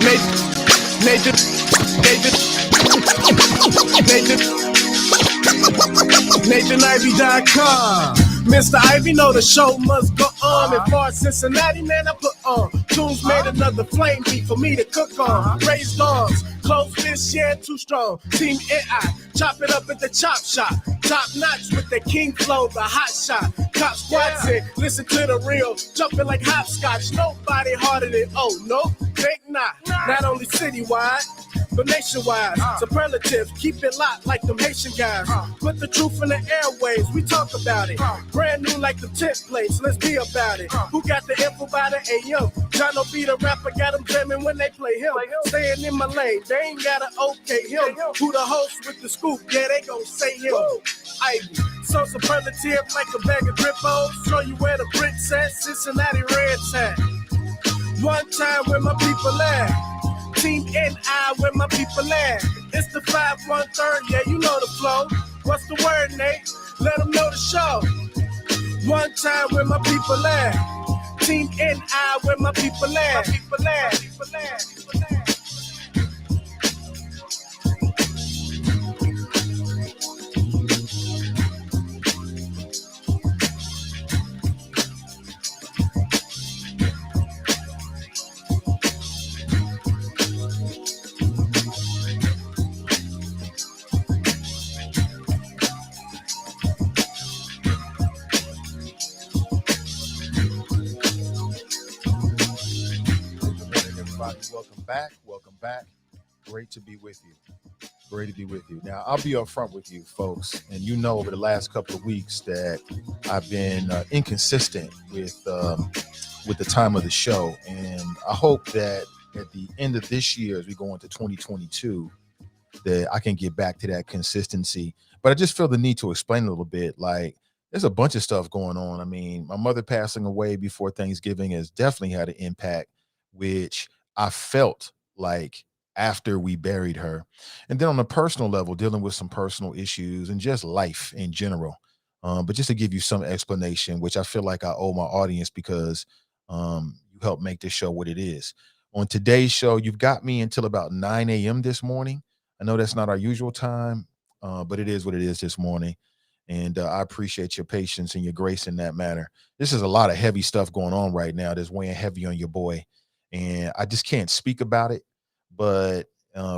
Nathan Ivey.com. Mr. Ivey know the show must go on. And far as Cincinnati, man, I put on. Tunes made another flame beat for me to cook on. Raised arms, close fists, yeah, too strong. Team AI, chop it up at the chop shop. Top notch with the king flow, the hot shot. Cop squats it, listen to the real. Jumping like hopscotch, nobody harder than, oh, no, think not. Not only citywide, but nationwide. Superlatives, keep it locked like them Haitian guys. Put the truth in the airwaves, we talk about it. Brand new like the tent plates, let's be about it. Who got the info by the AM? Jono be the rapper, got them jamming when they play him. Staying in my lane, they ain't gotta okay him. Who the host with the scoop? Yeah, they gon' say him. Ivy, so superlative like a bag of Drippos. Show you where the bricks at, Cincinnati Reds at. One time where my people at. Team NI where my people at. It's the 5-1-3, yeah, you know the flow. What's the word, Nate? Let them know the show. One time where my people at. Team NI where my people at. Welcome back. Great to be with you. Now, I'll be upfront with you folks, and you know over the last couple of weeks that I've been inconsistent with the time of the show, and I hope that at the end of this year, as we go into 2022, that I can get back to that consistency. But I just feel the need to explain a little bit. Like, there's a bunch of stuff going on. I mean, my mother passing away before Thanksgiving has definitely had an impact, which I felt like after we buried her. And then on a personal level, dealing with some personal issues and just life in general. But just to give you some explanation, which I feel like I owe my audience because you helped make this show what it is. On today's show, you've got me until about 9 a.m. this morning. I know that's not our usual time, but it is what it is this morning. And I appreciate your patience and your grace in that matter. This is a lot of heavy stuff going on right now that's weighing heavy on your boy. And I just can't speak about it, but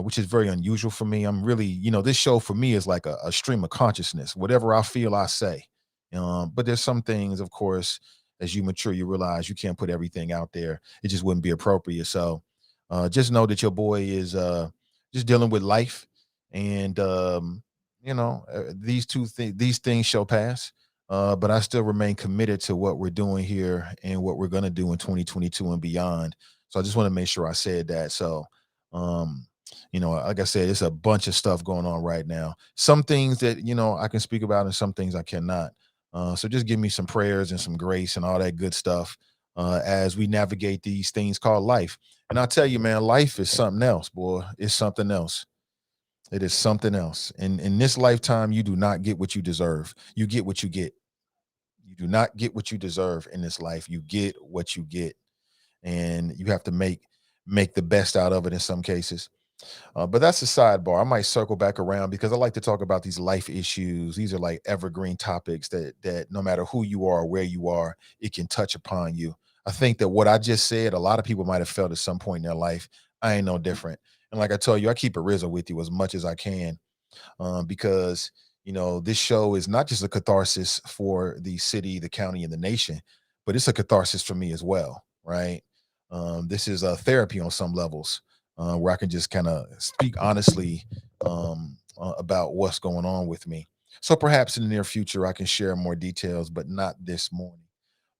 which is very unusual for me. I'm really, this show for me is like a stream of consciousness. Whatever I feel, I say. But there's some things, of course, as you mature, you realize you can't put everything out there. It just wouldn't be appropriate. So just know that your boy is just dealing with life. And, these things shall pass. But I still remain committed to what we're doing here and what we're going to do in 2022 and beyond. So I just want to make sure I said that. So, like I said, it's a bunch of stuff going on right now. Some things that, I can speak about and some things I cannot. So just give me some prayers and some grace and all that good stuff as we navigate these things called life. And I'll tell you, man, life is something else, boy. It's something else. It is something else. And in this lifetime, you do not get what you deserve. You get what you get. You do not get what you deserve in this life. You get what you get. And you have to make the best out of it in some cases. But that's a sidebar. I might circle back around because I like to talk about these life issues. These are like evergreen topics that no matter who you are or where you are, it can touch upon you. I think that what I just said, a lot of people might have felt at some point in their life. I ain't no different. And like I told you, I keep it real with you as much as I can because, this show is not just a catharsis for the city, the county, and the nation, but it's a catharsis for me as well, right? This is a therapy on some levels where I can just kind of speak honestly about what's going on with me. So perhaps in the near future, I can share more details, but not this morning.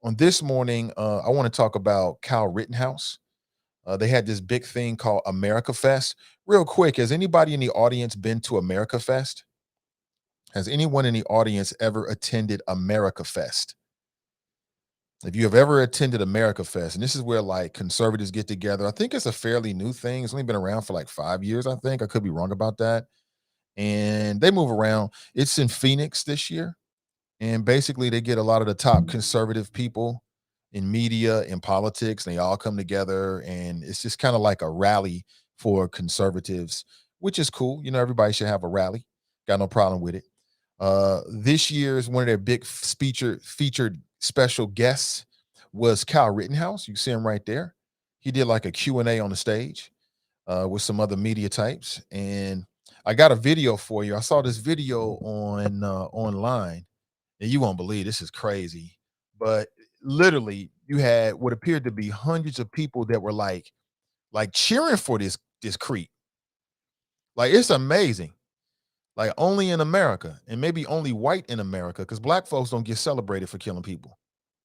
On this morning, I want to talk about Kyle Rittenhouse. They had this big thing called America Fest. Real quick, has anybody in the audience been to America Fest? Has anyone in the audience ever attended America Fest? If you have ever attended America Fest, and this is where like conservatives get together, I think it's a fairly new thing. It's only been around for like 5 years, I think. I could be wrong about that. And they move around. It's in Phoenix this year. And basically they get a lot of the top conservative people in media, in politics, and they all come together, and it's just kind of like a rally for conservatives, which is cool. Everybody should have a rally. Got no problem with it. This year's one of their big featured special guests was Kyle Rittenhouse. You see him right there. He did like a Q&A on the stage with some other media types, and I got a video for you. I saw this video on online, and you won't believe this is crazy, but literally you had what appeared to be hundreds of people that were like cheering for this creep. Like, it's amazing. Like, only in America, and maybe only white in America, because black folks don't get celebrated for killing people,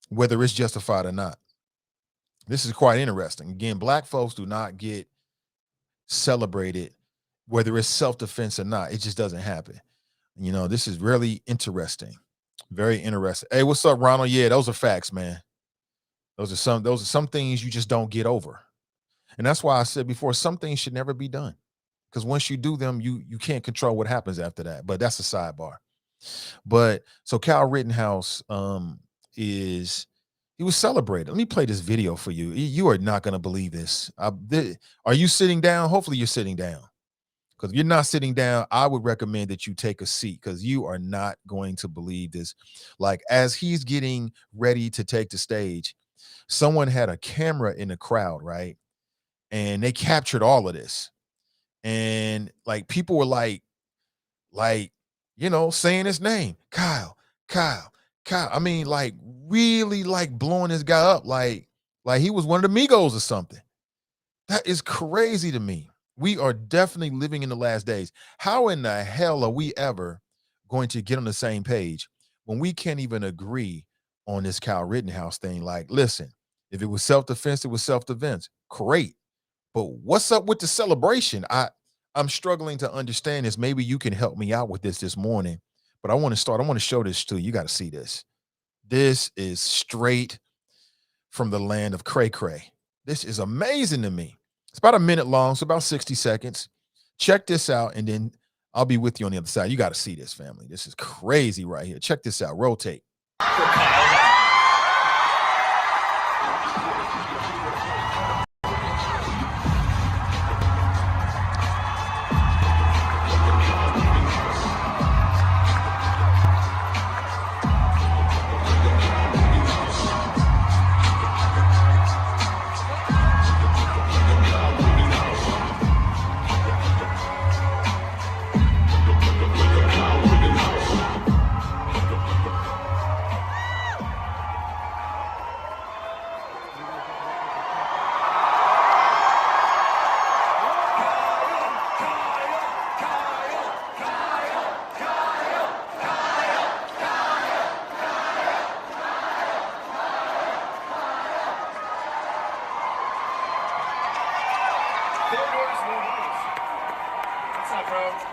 whether it's justified or not. This is quite interesting. Again, black folks do not get celebrated, whether it's self-defense or not. It just doesn't happen. This is really interesting. Very interesting. Hey, what's up, Ronald? Yeah, those are facts, man. Those are some things you just don't get over. And that's why I said before, some things should never be done. Because once you do them, you can't control what happens after that. But that's a sidebar. But so Kyle Rittenhouse he was celebrated. Let me play this video for you. You are not going to believe this. Are you sitting down? Hopefully you're sitting down. Because if you're not sitting down, I would recommend that you take a seat, because you are not going to believe this. Like, as he's getting ready to take the stage, someone had a camera in the crowd, right? And they captured all of this. And like, people were like, saying his name, Kyle. I mean, like, really, like, blowing this guy up like he was one of the Migos or something. That is crazy to me. We are definitely living in the last days. How in the hell are we ever going to get on the same page when we can't even agree on this Kyle Rittenhouse thing? Like, listen, if it was self-defense, it was self-defense. Great. But what's up with the celebration? I'm struggling to understand this. Maybe you can help me out with this morning. But I want to show this to you. You got to see this. This is straight from the land of cray cray. This is amazing to me. It's about a minute long, so about 60 seconds. Check this out, and then I'll be with you on the other side. You got to see this, family. This is crazy right here. Check this out. Rotate.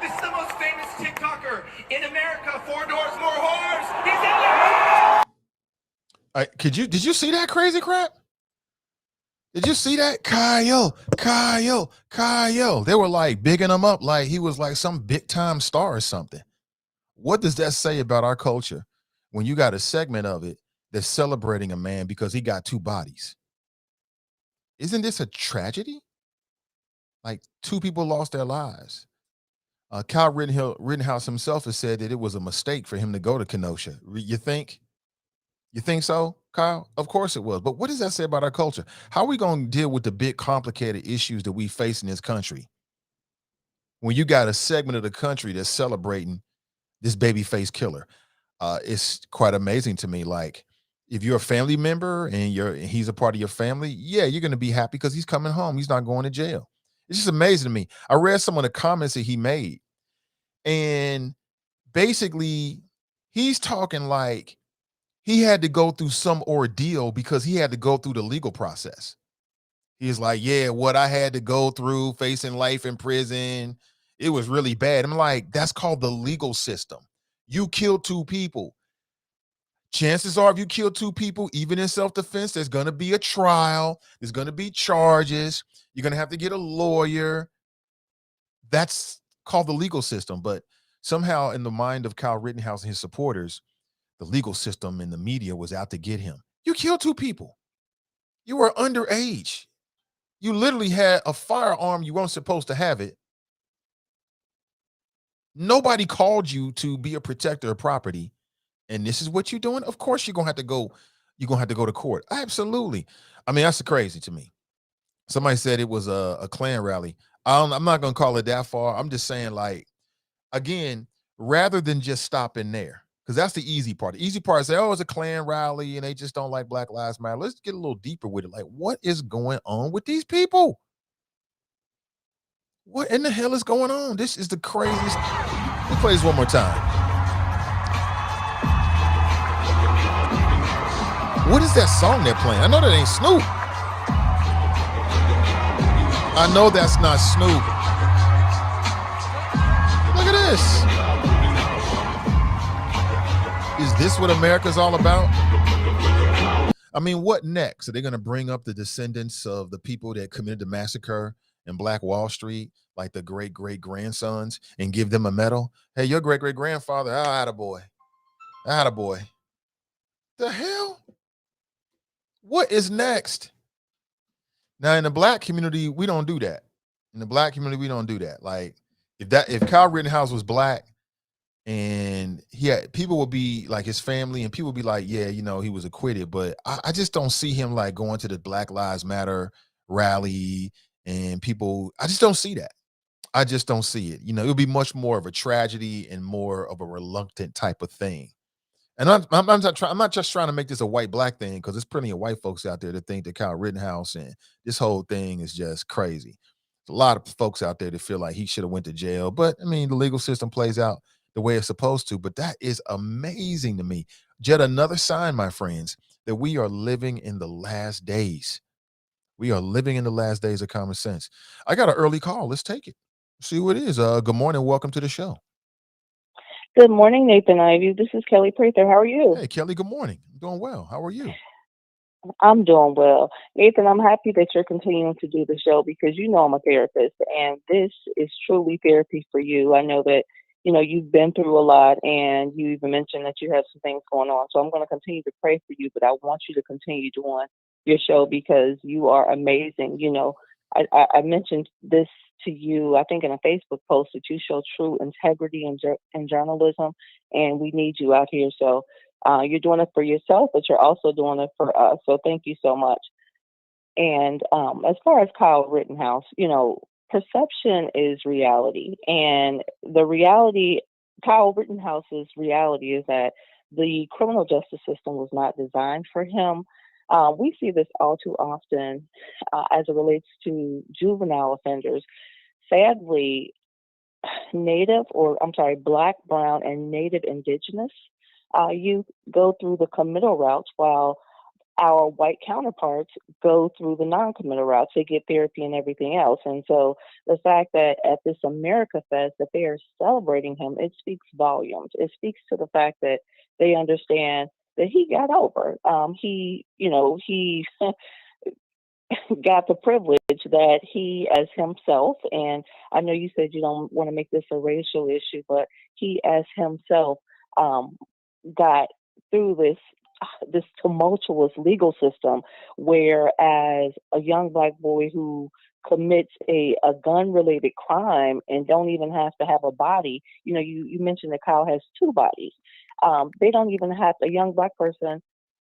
This is the most famous TikToker in America. 4 doors, more whores. He's in there. Did you see that crazy crap? Did you see that? Kyle. They were like bigging him up like he was like some big time star or something. What does that say about our culture when you got a segment of it that's celebrating a man because he got 2 bodies? Isn't this a tragedy? Like, 2 people lost their lives. Kyle Rittenhouse himself has said that it was a mistake for him to go to Kenosha. You think? You think so, Kyle? Of course it was. But what does that say about our culture? How are we going to deal with the big, complicated issues that we face in this country when you got a segment of the country that's celebrating this babyface killer? It's quite amazing to me. Like, if you're a family member and he's a part of your family, yeah, you're going to be happy because he's coming home. He's not going to jail. It's just amazing to me. I read some of the comments that he made, and basically he's talking like he had to go through some ordeal because he had to go through the legal process. He's like, yeah, what I had to go through facing life in prison, it was really bad. I'm like, that's called the legal system. You killed 2 people. Chances are, if you kill 2 people, even in self-defense, there's going to be a trial. There's going to be charges. You're going to have to get a lawyer. That's called the legal system. But somehow in the mind of Kyle Rittenhouse and his supporters, the legal system and the media was out to get him. You killed 2 people. You were underage. You literally had a firearm. You weren't supposed to have it. Nobody called you to be a protector of property. And this is what you're doing. Of course, you're gonna have to go. You're gonna have to go to court. Absolutely. I mean, that's crazy to me. Somebody said it was a Klan rally. I'm not gonna call it that far. I'm just saying, like, again, rather than just stopping there, because that's the easy part. The easy part is say, oh, it's a Klan rally and they just don't like Black Lives Matter. Let's get a little deeper with it. Like, what is going on with these people? What in the hell is going on? This is the craziest. Let me play this one more time. What is that song they're playing? I know that ain't Snoop. I know that's not Snoop. Look at this. Is this what America's all about? I mean, what next? Are they going to bring up the descendants of the people that committed the massacre in Black Wall Street, like the great-great-grandsons, and give them a medal? Hey, your great-great-grandfather, attaboy. Attaboy. The hell? What is next? Now, in the Black community, we don't do that. In the Black community, we don't do that. Like, if Kyle Rittenhouse was Black, and people would be like his family, and people would be like, yeah, he was acquitted, but I just don't see him like going to the Black Lives Matter rally, and people, I just don't see that. I just don't see it. It would be much more of a tragedy and more of a reluctant type of thing. And I'm not just trying to make this a white black thing, because there's plenty of white folks out there that think that Kyle Rittenhouse and this whole thing is just crazy. There's a lot of folks out there that feel like he should have went to jail, but I mean, the legal system plays out the way it's supposed to. But that is amazing to me. Yet another sign, my friends, that we are living in the last days. We are living in the last days of common sense. I got an early call. Let's take it. See who it is. Good morning. Welcome to the show. Good morning, Nathan Ivey. This is Kelly Prather. How are you? Hey, Kelly. Good morning. I'm doing well. How are you? I'm doing well. Nathan, I'm happy that you're continuing to do the show because you know I'm a therapist and this is truly therapy for you. I know that, you've been through a lot and you even mentioned that you have some things going on. So I'm going to continue to pray for you, but I want you to continue doing your show because you are amazing. I mentioned this to you, I think in a Facebook post, that you show true integrity in journalism, and we need you out here. So you're doing it for yourself, but you're also doing it for us. So thank you so much. And as far as Kyle Rittenhouse, perception is reality. And the reality, Kyle Rittenhouse's reality is that the criminal justice system was not designed for him. We see this all too often as it relates to juvenile offenders. Sadly, Black, brown, and Native indigenous youth go through the committal routes while our white counterparts go through the non-committal routes. They get therapy and everything else. And so the fact that at this America Fest that they are celebrating him, it speaks volumes. It speaks to the fact that they understand that he got over. He got the privilege that he as himself, and I know you said you don't want to make this a racial issue, but he as himself got through this tumultuous legal system, whereas a young Black boy who commits a gun related crime and don't even have to have a body, you mentioned that Kyle has two bodies. They don't even have, a young Black person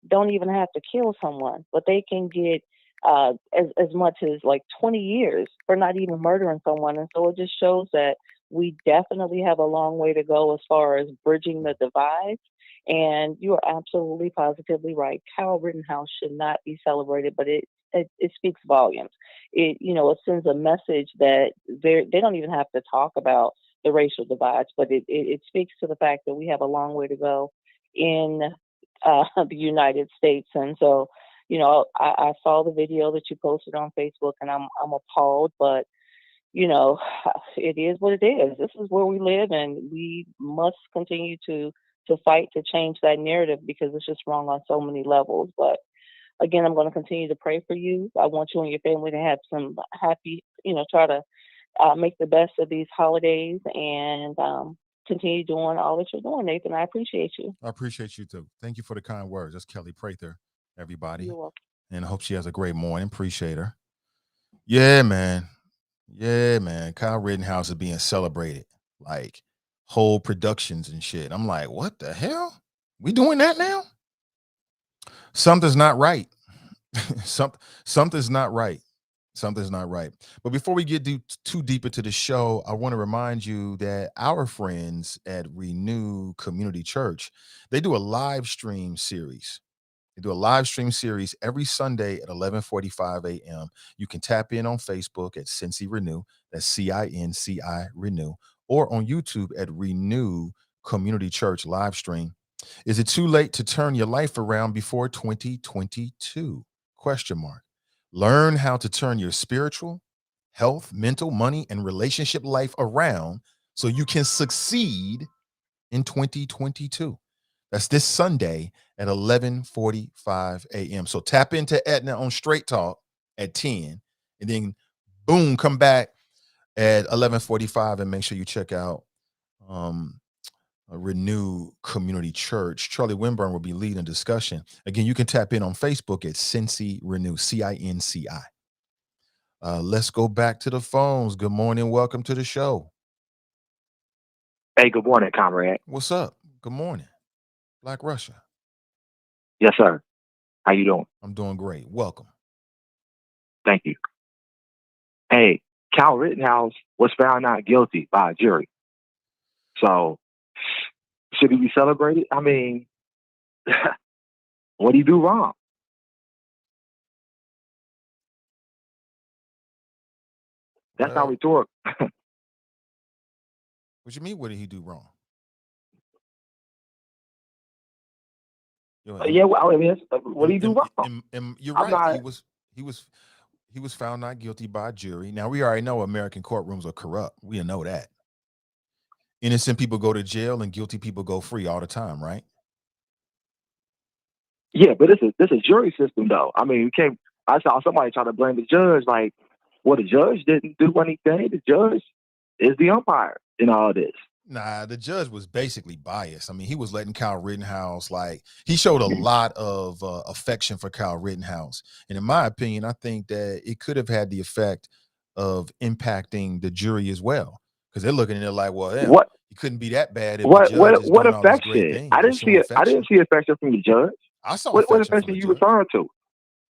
don't even have to kill someone, but they can get as much as like 20 years for not even murdering someone. And so it just shows that we definitely have a long way to go as far as bridging the divide. And you are absolutely positively right. Kyle Rittenhouse should not be celebrated, but it speaks volumes. It sends a message that they don't even have to talk about the racial divides, but it speaks to the fact that we have a long way to go in the United States. And so, I saw the video that you posted on Facebook, and I'm appalled, but it is what it is. This is where we live, and we must continue to fight to change that narrative because it's just wrong on so many levels. But again, I'm going to continue to pray for you. I want you and your family to have some happy, try to make the best of these holidays and continue doing all that you're doing, Nathan. I appreciate you. I appreciate you too. Thank you for the kind words. That's Kelly Prather, everybody. You're welcome. and I hope she has a great morning. Appreciate her. Yeah, man. Yeah, man. Kyle Rittenhouse is being celebrated, like whole productions and shit. I'm like, what the hell? We doing that now? Something's not right. Something's not right. Something's not right. But before we get too deep into the show, I want to remind you that our friends at Renew Community Church, they do a live stream series. They do a live stream series every Sunday at 11:45 a.m. You can tap in on Facebook at Cincy Renew, that's CINCI Renew, or on YouTube at Renew Community Church live stream. Is it too late to turn your life around before 2022? Question mark. Learn how to turn your spiritual, health, mental, money, and relationship life around so you can succeed in 2022. That's this Sunday at 11:45 a.m. So tap into Etna on Straight Talk at 10, and then boom, come back at 11:45 and make sure you check out Renew Community Church. Charlie Winburn will be leading a discussion. Again, you can tap in on Facebook at Cincy Renew, CINCI. Let's go back to the phones. Good morning. Welcome to the show. Hey, good morning, comrade. What's up? Good morning. Black Russia. Yes, sir. How you doing? I'm doing great. Welcome. Thank you. Hey, Kyle Rittenhouse was found not guilty by a jury. So, should he be celebrated? I mean, what did he do wrong? That's not rhetorical. What you mean? What did he do wrong? Yeah, well, I mean, what did he do wrong? You're right. He was found not guilty by a jury. Now we already know American courtrooms are corrupt. We know that. Innocent people go to jail and guilty people go free all the time, right? Yeah, but this is jury system though. I mean, I saw somebody try to blame the judge, like, well, the judge didn't do anything. The judge is the umpire in all this. Nah, the judge was basically biased. I mean, he was letting Kyle Rittenhouse, he showed a lot of affection for Kyle Rittenhouse. And in my opinion, I think that it could have had the effect of impacting the jury as well. Because they're looking at it like, well, damn, he couldn't be that bad if the judge is doing all these great things. I didn't see affection from the judge. I saw what affection are you referring to?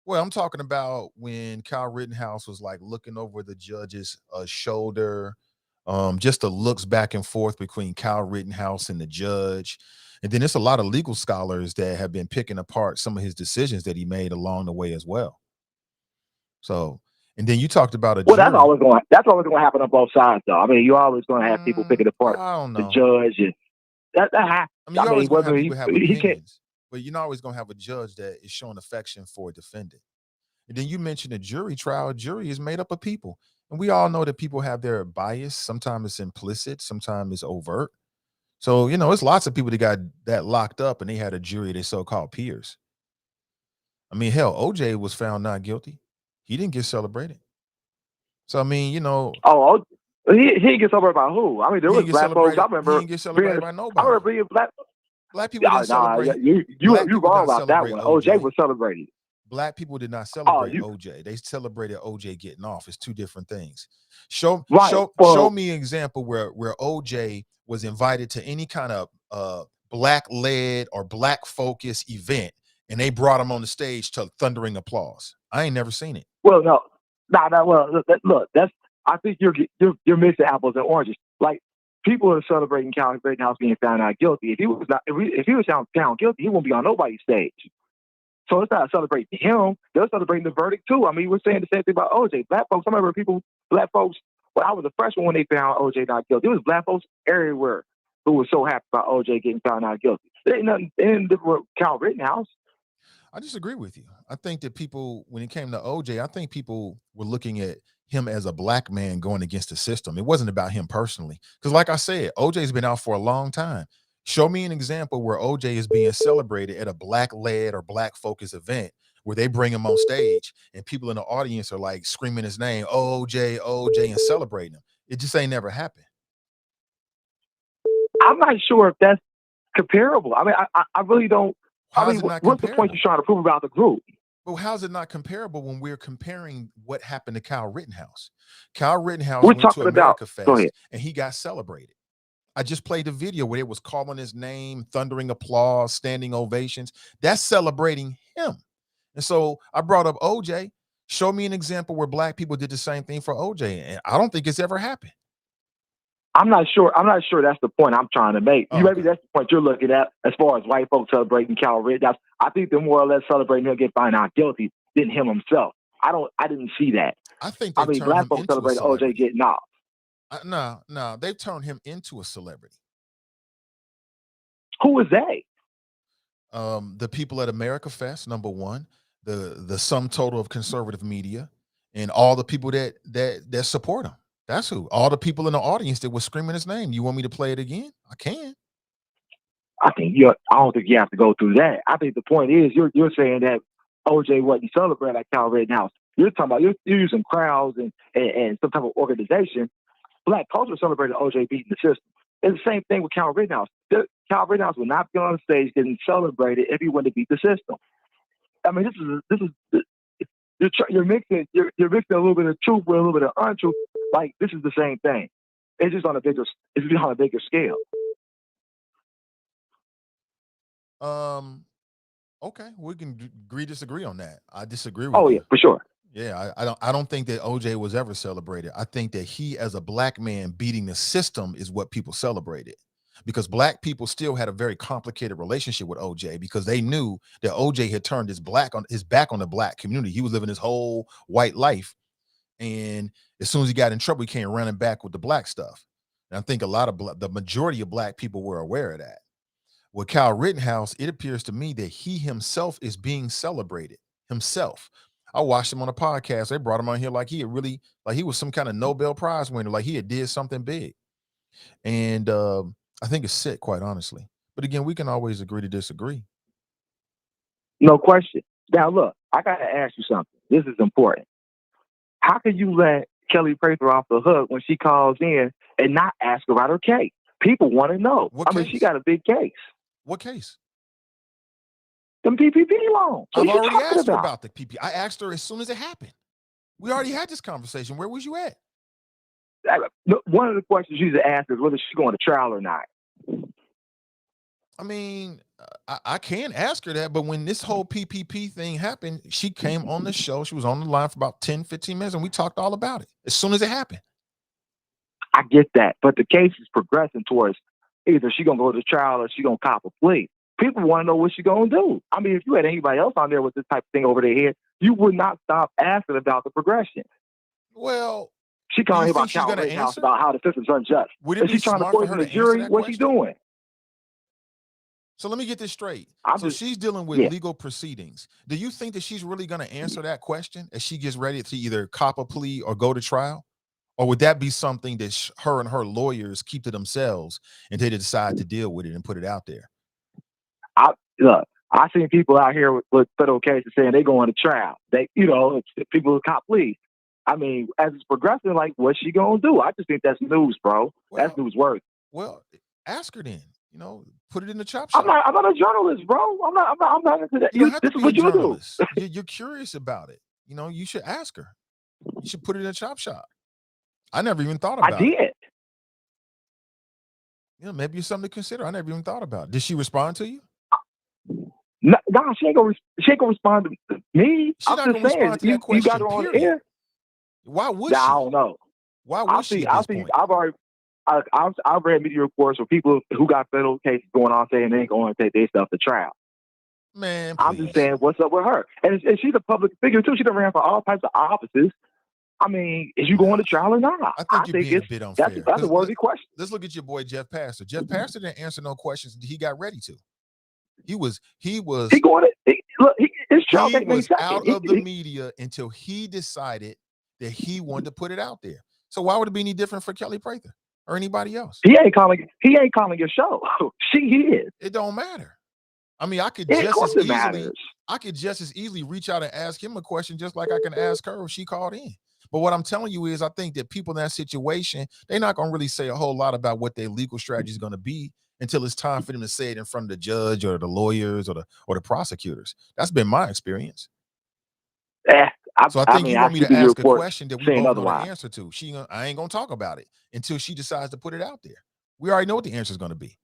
Well, I'm talking about when Kyle Rittenhouse was looking over the judge's shoulder. Just the looks back and forth between Kyle Rittenhouse and the judge. And then there's a lot of legal scholars that have been picking apart some of his decisions that he made along the way as well. So, and then you talked about a jury. That's always going to happen on both sides, though. I mean, you're always going to have people picking apart the judge. And that happens. I mean, you're always going to have people have opinions, but you're not always going to have a judge that is showing affection for a defendant. And then you mentioned a jury trial. A jury is made up of people. And we all know that people have their bias. Sometimes it's implicit, sometimes it's overt. So, it's lots of people that got that locked up and they had a jury of their so-called peers. I mean, hell, OJ was found not guilty. He didn't get celebrated. So, I mean, Oh, he didn't get celebrated by who? I mean, there was black folks. I remember. He didn't get celebrated by nobody. I remember being black people didn't celebrate. You wrong about that one. OJ was celebrated. Black people did not celebrate OJ. They celebrated OJ getting off. It's two different things. Show me an example where OJ was invited to any kind of black-led or black-focused event, and they brought him on the stage to thundering applause. I ain't never seen it. Well, no. Well, look, I think you're mixing apples and oranges. Like, people are celebrating Kyle Rittenhouse being found not guilty. If he was found guilty, he won't be on nobody's stage. So it's not celebrating him. They're celebrating the verdict too. I mean, we're saying the same thing about OJ. Black folks, I remember black folks, well, I was a freshman when they found OJ not guilty. There was black folks everywhere who were so happy about OJ getting found not guilty. There ain't nothing different with Kyle Rittenhouse. I disagree with you. I think that people, when it came to OJ, I think people were looking at him as a black man going against the system. It wasn't about him personally. Because like I said, OJ's been out for a long time. Show me an example where OJ is being celebrated at a black-led or black-focused event where they bring him on stage and people in the audience are screaming his name, OJ, OJ, and celebrating him. It just ain't never happened. I'm not sure if that's comparable. I mean, I really don't. How is it not what's the point you're trying to prove about the group? But how's it not comparable when we're comparing what happened to Kyle Rittenhouse? Kyle Rittenhouse We're went to talking about. America Go ahead. Fest and he got celebrated. I just played a video where it was calling his name, thundering applause, standing ovations. That's celebrating him. And so I brought up OJ. Show me an example where black people did the same thing for OJ. And I don't think it's ever happened. I'm not sure that's the point I'm trying to make. Oh, Maybe okay. that's the point you're looking at as far as white folks celebrating Kyle Rittenhouse. I think they're more or less celebrating him getting found out guilty than him himself. I didn't see that. I think I they've mean, turned black him folks into a celebrating OJ celebrity. getting off. No, they've turned him into a celebrity. Who is they? The people at America Fest, number one, the sum total of conservative media, and all the people that support him. That's who. All the people in the audience that were screaming his name. You want me to play it again? I can. I don't think you have to go through that. I think the point is you're saying that OJ wasn't celebrated like Kyle Rittenhouse. You're talking about you're using crowds and some type of organization. Black culture celebrated OJ beating the system. It's the same thing with Kyle Rittenhouse. Kyle Rittenhouse would not be on stage getting celebrated if he wanted to beat the system. I mean, you're mixing a little bit of truth with a little bit of untruth. Like, this is the same thing. It's just on a bigger scale. Okay, we can disagree on that. I disagree with Oh you. yeah, for sure. Yeah, I don't think that OJ was ever celebrated. I think that he, as a black man, beating the system is what people celebrated, because black people still had a very complicated relationship with OJ because they knew that OJ had turned his back on the black community. He was living his whole white life, and as soon as he got in trouble, he came running back with the black stuff. And I think the majority of black people were aware of that. With Kyle Rittenhouse, it appears to me that he himself is being celebrated himself. I watched him on a podcast. They brought him on here like he was some kind of Nobel Prize winner, like he had did something big. And I think it's sick, quite honestly. But again, we can always agree to disagree. No question. Now look, I got to ask you something. This is important. How can you let Kelly Prather off the hook when she calls in and not ask about her case? People want to know. What case? She got a big case. What case? Them PPP loans. I've already asked her about the PPP. I asked her as soon as it happened. We already had this conversation. Where was you at? One of the questions she's asked is whether she's going to trial or not. I mean, I can ask her that, but when this whole PPP thing happened, she came on the show. She was on the line for about 10, 15 minutes, and we talked all about it as soon as it happened. I get that, but the case is progressing towards either she going to go to trial or she going to cop a plea. People want to know what she going to do. I mean, if you had anybody else on there with this type of thing over their head, you would not stop asking about the progression. Well, she calling about Kyle Rittenhouse about how the system's unjust. Is she trying to poison the jury? What's she doing? So let me get this straight. She's dealing with legal proceedings. Do you think that she's really going to answer that question as she gets ready to either cop a plea or go to trial? Or would that be something that her and her lawyers keep to themselves until they decide to deal with it and put it out there? I seen people out here with federal cases saying they going to trial. People who cop pleas. I mean, as it's progressing, like, what's she going to do? I just think that's news, bro. That's newsworthy. Well, ask her then. Put it in the chop shop. I'm not a journalist, bro. I'm not into that. This is what you do. You're curious about it. You should ask her. You should put it in the chop shop. I never even thought about it. I did. Maybe it's something to consider. I never even thought about it. Did she respond to you? No, she ain't gonna respond to me. She's not gonna respond to that question. You got her on air. Why would she? I don't know. Why would she? I've read media reports from people who got federal cases going on saying they ain't going to take their stuff to trial. Man, I'm just saying, what's up with her? And she's a public figure too. She done ran for all types of offices. I mean, is you going to trial or not? I think you're being a bit unfair. That's a worthy question. Let's look at your boy Jeff Pastor. Jeff Pastor didn't answer no questions until he got ready to. He was out of the media until he decided that he wanted to put it out there. So why would it be any different for Kelly Prather or anybody else? He ain't calling your show. She is. It don't matter. I mean, I could just as easily reach out and ask him a question just like I can ask her if she called in. But what I'm telling you is I think that people in that situation, they're not going to really say a whole lot about what their legal strategy is going to be until it's time for them to say it in front of the judge or the lawyers or the prosecutors. That's been my experience. So I think you want me to ask a reports question that we saying both know the otherwise. answer to. I ain't gonna talk about it until she decides to put it out there. We already know what the answer is gonna be.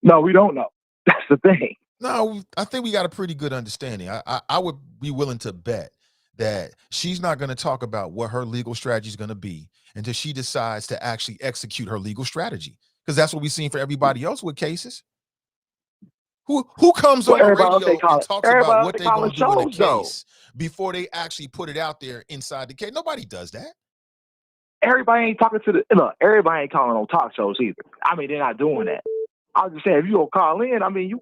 No, we don't know. That's the thing. No, I think we got a pretty good understanding. I would be willing to bet that she's not going to talk about what her legal strategy is going to be until she decides to actually execute her legal strategy. Because that's what we've seen for everybody else with cases. Who comes Well, on the everybody else radio and talks about what they're going calling to do in a shows though. case before they actually put it out there inside the case? Nobody does that. Everybody ain't talking to everybody ain't calling on talk shows either. I mean, they're not doing that. I was just saying, if you don't call in, I mean,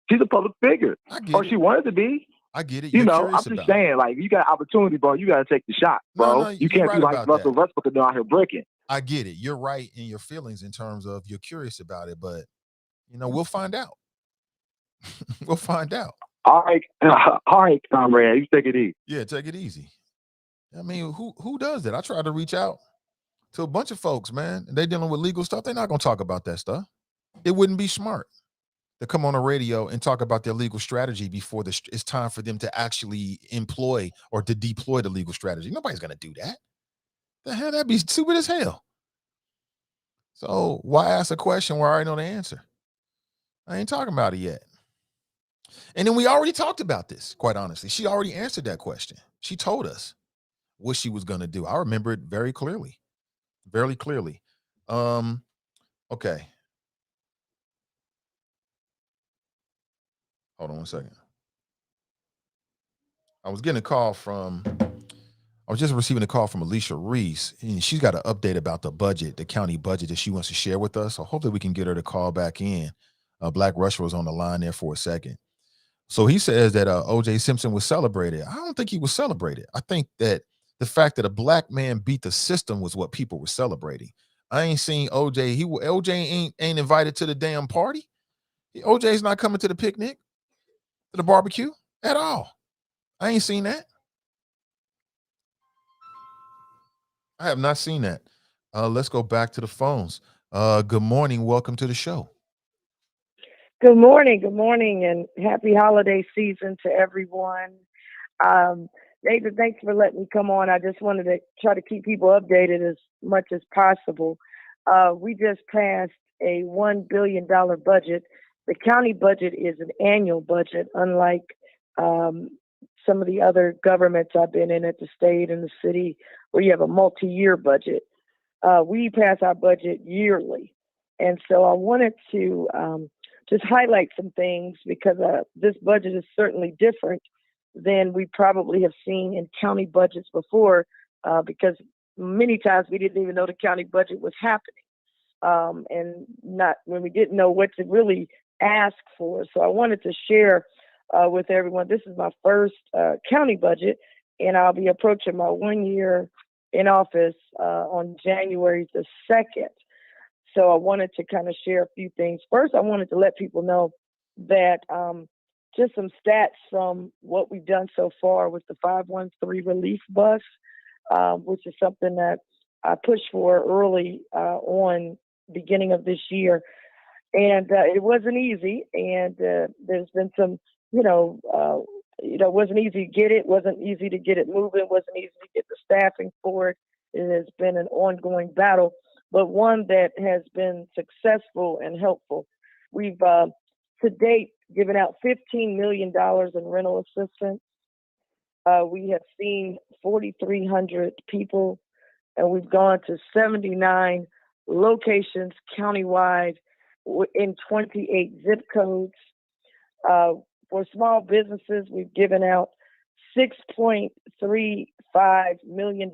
she's a public figure, or she wanted to be. I get it. I'm just saying, like, you got opportunity, bro. You got to take the shot, bro. No, you can't right be like Russell Westbrook and out here breaking. I get it. You're right in your feelings in terms of you're curious about it, but we'll find out. We'll find out. All right, comrade. You take it easy. Yeah, take it easy. I mean, who does that? I tried to reach out to a bunch of folks, man. They dealing with legal stuff. They're not gonna talk about that stuff. It wouldn't be smart to come on the radio and talk about their legal strategy before it's time for them to actually employ or to deploy the legal strategy. Nobody's gonna do that. The hell, that'd be stupid as hell. So why ask a question where I already know the answer? I ain't talking about it yet. And then we already talked about this, quite honestly. She already answered that question. She told us what she was going to do. I remember it very clearly. Very clearly. Okay. Hold on one second. I was just receiving a call from Alicia Reese, and she's got an update about the budget, the county budget that she wants to share with us. So hopefully we can get her to call back in. Black Rusher was on the line there for a second. So he says that O.J. Simpson was celebrated. I don't think he was celebrated. I think that the fact that a black man beat the system was what people were celebrating. I ain't seen O.J. O.J. ain't invited to the damn party. O.J.'s not coming to the picnic, to the barbecue at all. I ain't seen that. I have not seen that. Let's go back to the phones. Good morning. Welcome to the show. Good morning, and happy holiday season to everyone. Nathan, thanks for letting me come on. I just wanted to try to keep people updated as much as possible. We just passed a $1 billion budget. The county budget is an annual budget, unlike some of the other governments I've been in at the state and the city, where you have a multi-year budget. We pass our budget yearly. And so I wanted to just highlight some things, because this budget is certainly different than we probably have seen in county budgets before, because many times we didn't even know the county budget was happening, and not when we didn't know what to really ask for. So I wanted to share with everyone, this is my first county budget, and I'll be approaching my 1 year in office on January the 2nd. So I wanted to kind of share a few things. First, I wanted to let people know that just some stats from what we've done so far with the 513 relief bus, which is something that I pushed for early on beginning of this year. And it wasn't easy. And there's been some, it wasn't easy to get it. Wasn't easy to get it moving. Wasn't easy to get the staffing for it. It has been an ongoing battle, but one that has been successful and helpful. We've to date given out $15 million in rental assistance. We have seen 4,300 people, and we've gone to 79 locations countywide in 28 zip codes. For small businesses, we've given out $6.35 million.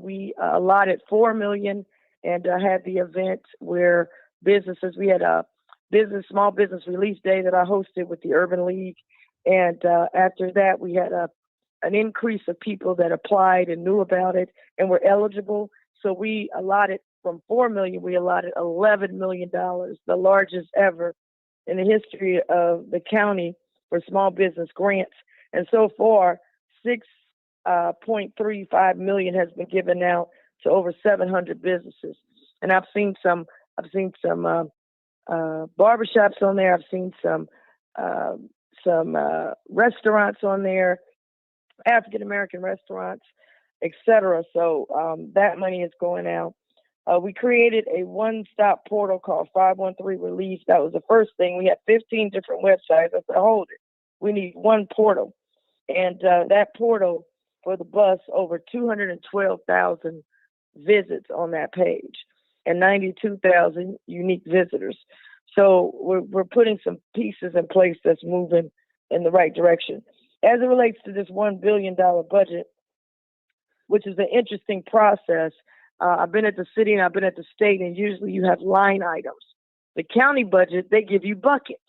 We allotted $4 million, and had the event where businesses, we had a small business release day that I hosted with the Urban League. And after that, we had an increase of people that applied and knew about it and were eligible. So we allotted from $4 million, we allotted $11 million, the largest ever in the history of the county for small business grants. And so far, $6.35 million has been given out to over 700 businesses. And I've seen some barbershops on there. I've seen some some restaurants on there, African American restaurants, etc. So that money is going out. We created a one-stop portal called 513 Release. That was the first thing. We had 15 different websites. I said, hold it. We need one portal. And that portal for the bus, over 212,000 visits on that page and 92,000 unique visitors. So we're putting some pieces in place that's moving in the right direction. As it relates to this $1 billion budget, which is an interesting process, I've been at the city and I've been at the state, and usually you have line items. The county budget, they give you buckets.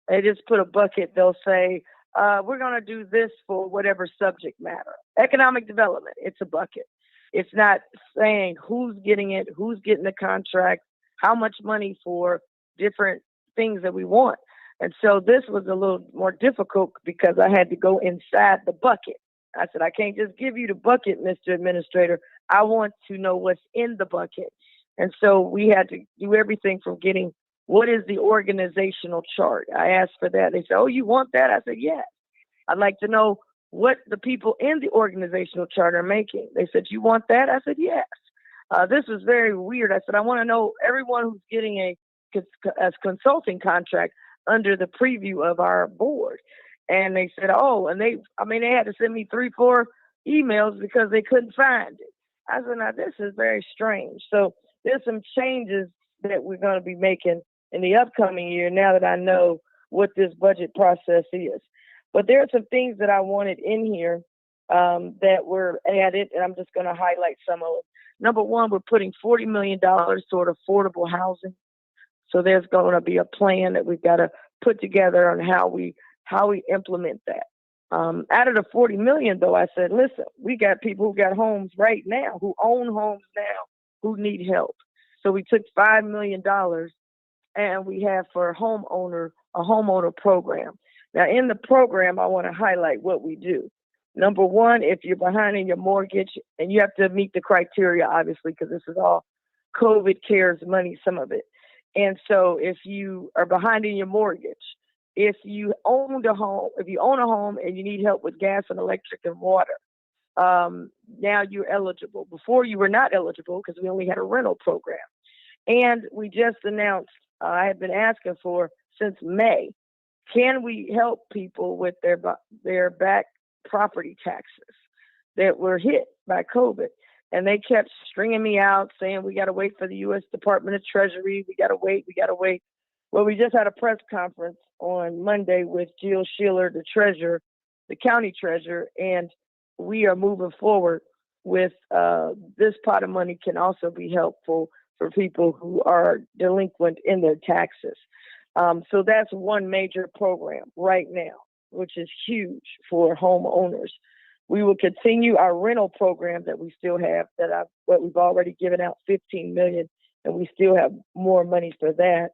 They just put a bucket. They'll say, we're going to do this for whatever subject matter. Economic development, it's a bucket. It's not saying who's getting it, who's getting the contract, how much money for different things that we want. And so this was a little more difficult because I had to go inside the bucket. I said, I can't just give you the bucket, Mr. Administrator. I want to know what's in the bucket. And so we had to do everything from getting, what is the organizational chart? I asked for that. They said, oh, you want that? I said, yes. I'd like to know what the people in the organizational chart are making. They said, you want that? I said, yes. This was very weird. I said, I want to know everyone who's getting a consulting contract under the preview of our board. And they said, oh, and they had to send me 3-4 emails because they couldn't find it. I said, now this is very strange. So there's some changes that we're going to be making in the upcoming year now that I know what this budget process is. But there are some things that I wanted in here that were added, and I'm just going to highlight some of them. Number one, we're putting $40 million toward affordable housing. So there's going to be a plan that we've got to put together on how we implement that. Out of the $40 million, though, I said, listen, we got people who got homes right now, who own homes now, who need help. So we took $5 million and we have for a homeowner program. Now, in the program, I want to highlight what we do. Number one, if you're behind in your mortgage, and you have to meet the criteria, obviously, because this is all COVID CARES money, some of it. And so if you are behind in your mortgage, if you own a home and you need help with gas and electric and water, now you're eligible. Before you were not eligible because we only had a rental program. And we just announced, I have been asking for since May, can we help people with their back property taxes that were hit by COVID? And they kept stringing me out saying, we got to wait for the U.S. Department of Treasury. We got to wait. Well, we just had a press conference on Monday with Jill Schiller, the treasurer, the county treasurer, and we are moving forward with this pot of money can also be helpful for people who are delinquent in their taxes. So that's one major program right now, which is huge for homeowners. We will continue our rental program that we still have, what we've already given out $15 million, and we still have more money for that.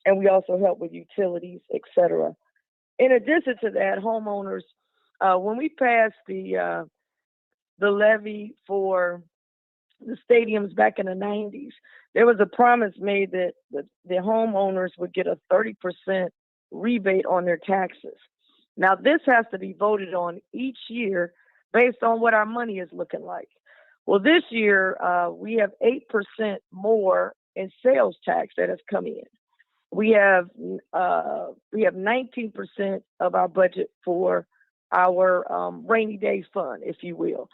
And we also help with utilities, et cetera. In addition to that, homeowners, when we passed the levy for the stadiums back in the 90s, there was a promise made that the homeowners would get a 30% rebate on their taxes. Now, this has to be voted on each year based on what our money is looking like. Well, this year, we have 8% more in sales tax that has come in. We have 19% of our budget for our rainy day fund, if you will.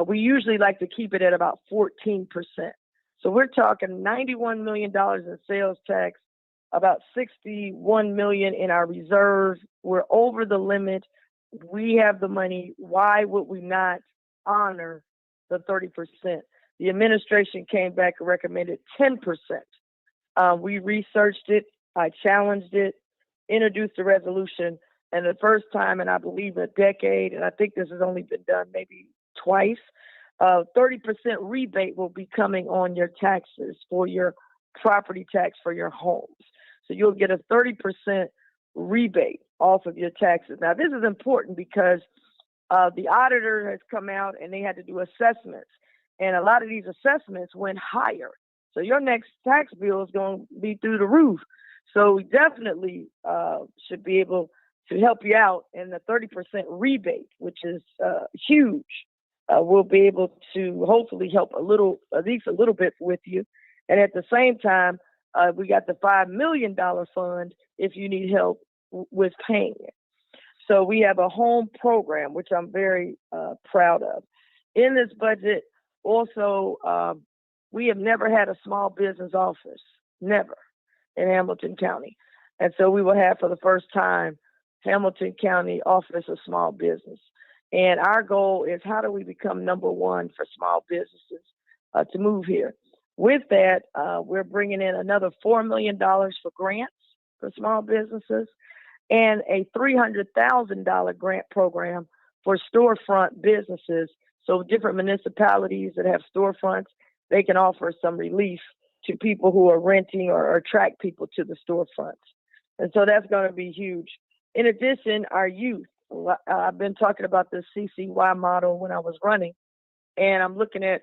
We usually like to keep it at about 14%. So we're talking $91 million in sales tax, about $61 million in our reserves. We're over the limit. We have the money. Why would we not honor the 30%? The administration came back and recommended 10%. We researched it. I challenged it, introduced a resolution, and the first time in, I believe, a decade, and I think this has only been done maybe twice, 30% rebate will be coming on your taxes for your property tax for your homes. So you'll get a 30% rebate off of your taxes. Now, this is important because the auditor has come out and they had to do assessments, and a lot of these assessments went higher. So your next tax bill is going to be through the roof. So we definitely should be able to help you out, and the 30% rebate, which is huge. We'll be able to hopefully help at least a little bit with you. And at the same time, we got the $5 million fund if you need help with paying it. So we have a home program, which I'm very proud of. In this budget, also, we have never had a small business office, never, in Hamilton County. And so we will have for the first time Hamilton County Office of Small Business. And our goal is, how do we become number one for small businesses to move here? With that, we're bringing in another $4 million for grants for small businesses and a $300,000 grant program for storefront businesses. So different municipalities that have storefronts, they can offer some relief to people who are renting or attract people to the storefronts. And so that's going to be huge. In addition, our youth, I've been talking about the CCY model when I was running, and I'm looking at,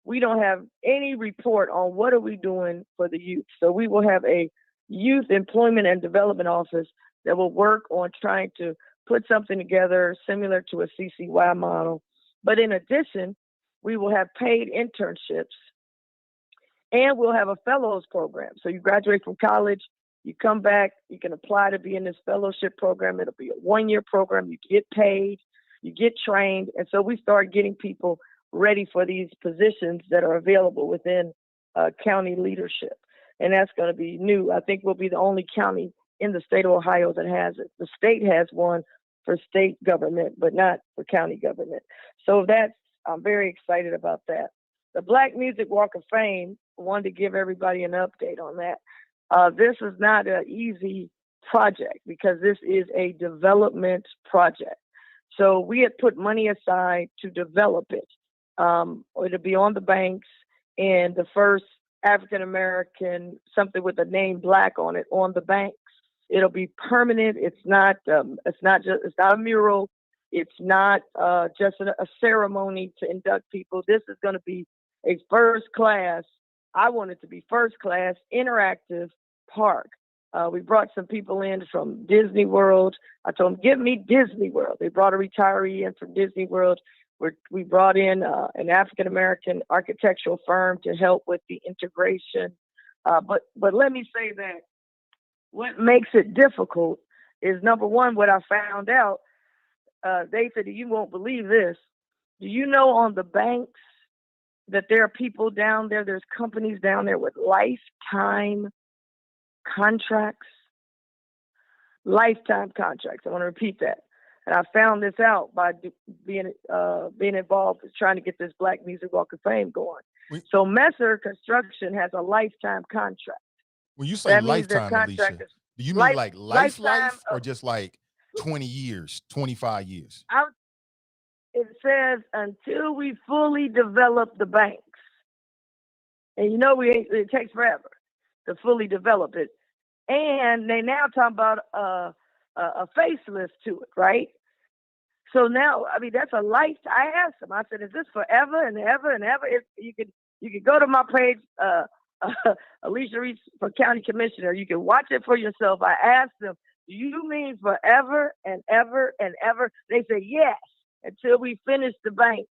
we don't have any report on what are we doing for the youth. So we will have a youth employment and development office that will work on trying to put something together similar to a CCY model. But in addition, we will have paid internships, and we'll have a fellows program. So you graduate from college, you come back, you can apply to be in this fellowship program. It'll be a 1-year program. You get paid, you get trained. And so we start getting people ready for these positions that are available within county leadership. And that's going to be new. I think we'll be the only county in the state of Ohio that has it. The state has one for state government, but not for county government. So I'm very excited about that. The Black Music Walk of Fame, I wanted to give everybody an update on that. This is not an easy project because this is a development project. So we had put money aside to develop it. It'll be on the banks, and the first African-American, something with the name Black on it, on the banks. It'll be permanent. It's not a mural. It's not just a ceremony to induct people. This is going to be a first class. I want it to be first class, interactive park. We brought some people in from Disney World. I told them, give me Disney World. They brought a retiree in from Disney World. We brought in an African-American architectural firm to help with the integration. But let me say that what makes it difficult is, number one, what I found out, they said, you won't believe this. Do you know on the banks that there are people down there, there's companies down there with lifetime contracts? Lifetime contracts. I want to repeat that. And I found this out by being involved with trying to get this Black Music Walk of Fame going. So Messer Construction has a lifetime contract. When you say lifetime, Alicia, do you mean like life, or just like 20 years, 25 years? It says until we fully develop the banks. And it takes forever to fully develop it. And they now talk about a facelift to it, right? So now, that's a life. I asked them, I said, is this forever and ever and ever? You could go to my page, Alicia Reese for County Commissioner. You can watch it for yourself. I asked them, do you mean forever and ever and ever? They said, yes, until we finish the bank.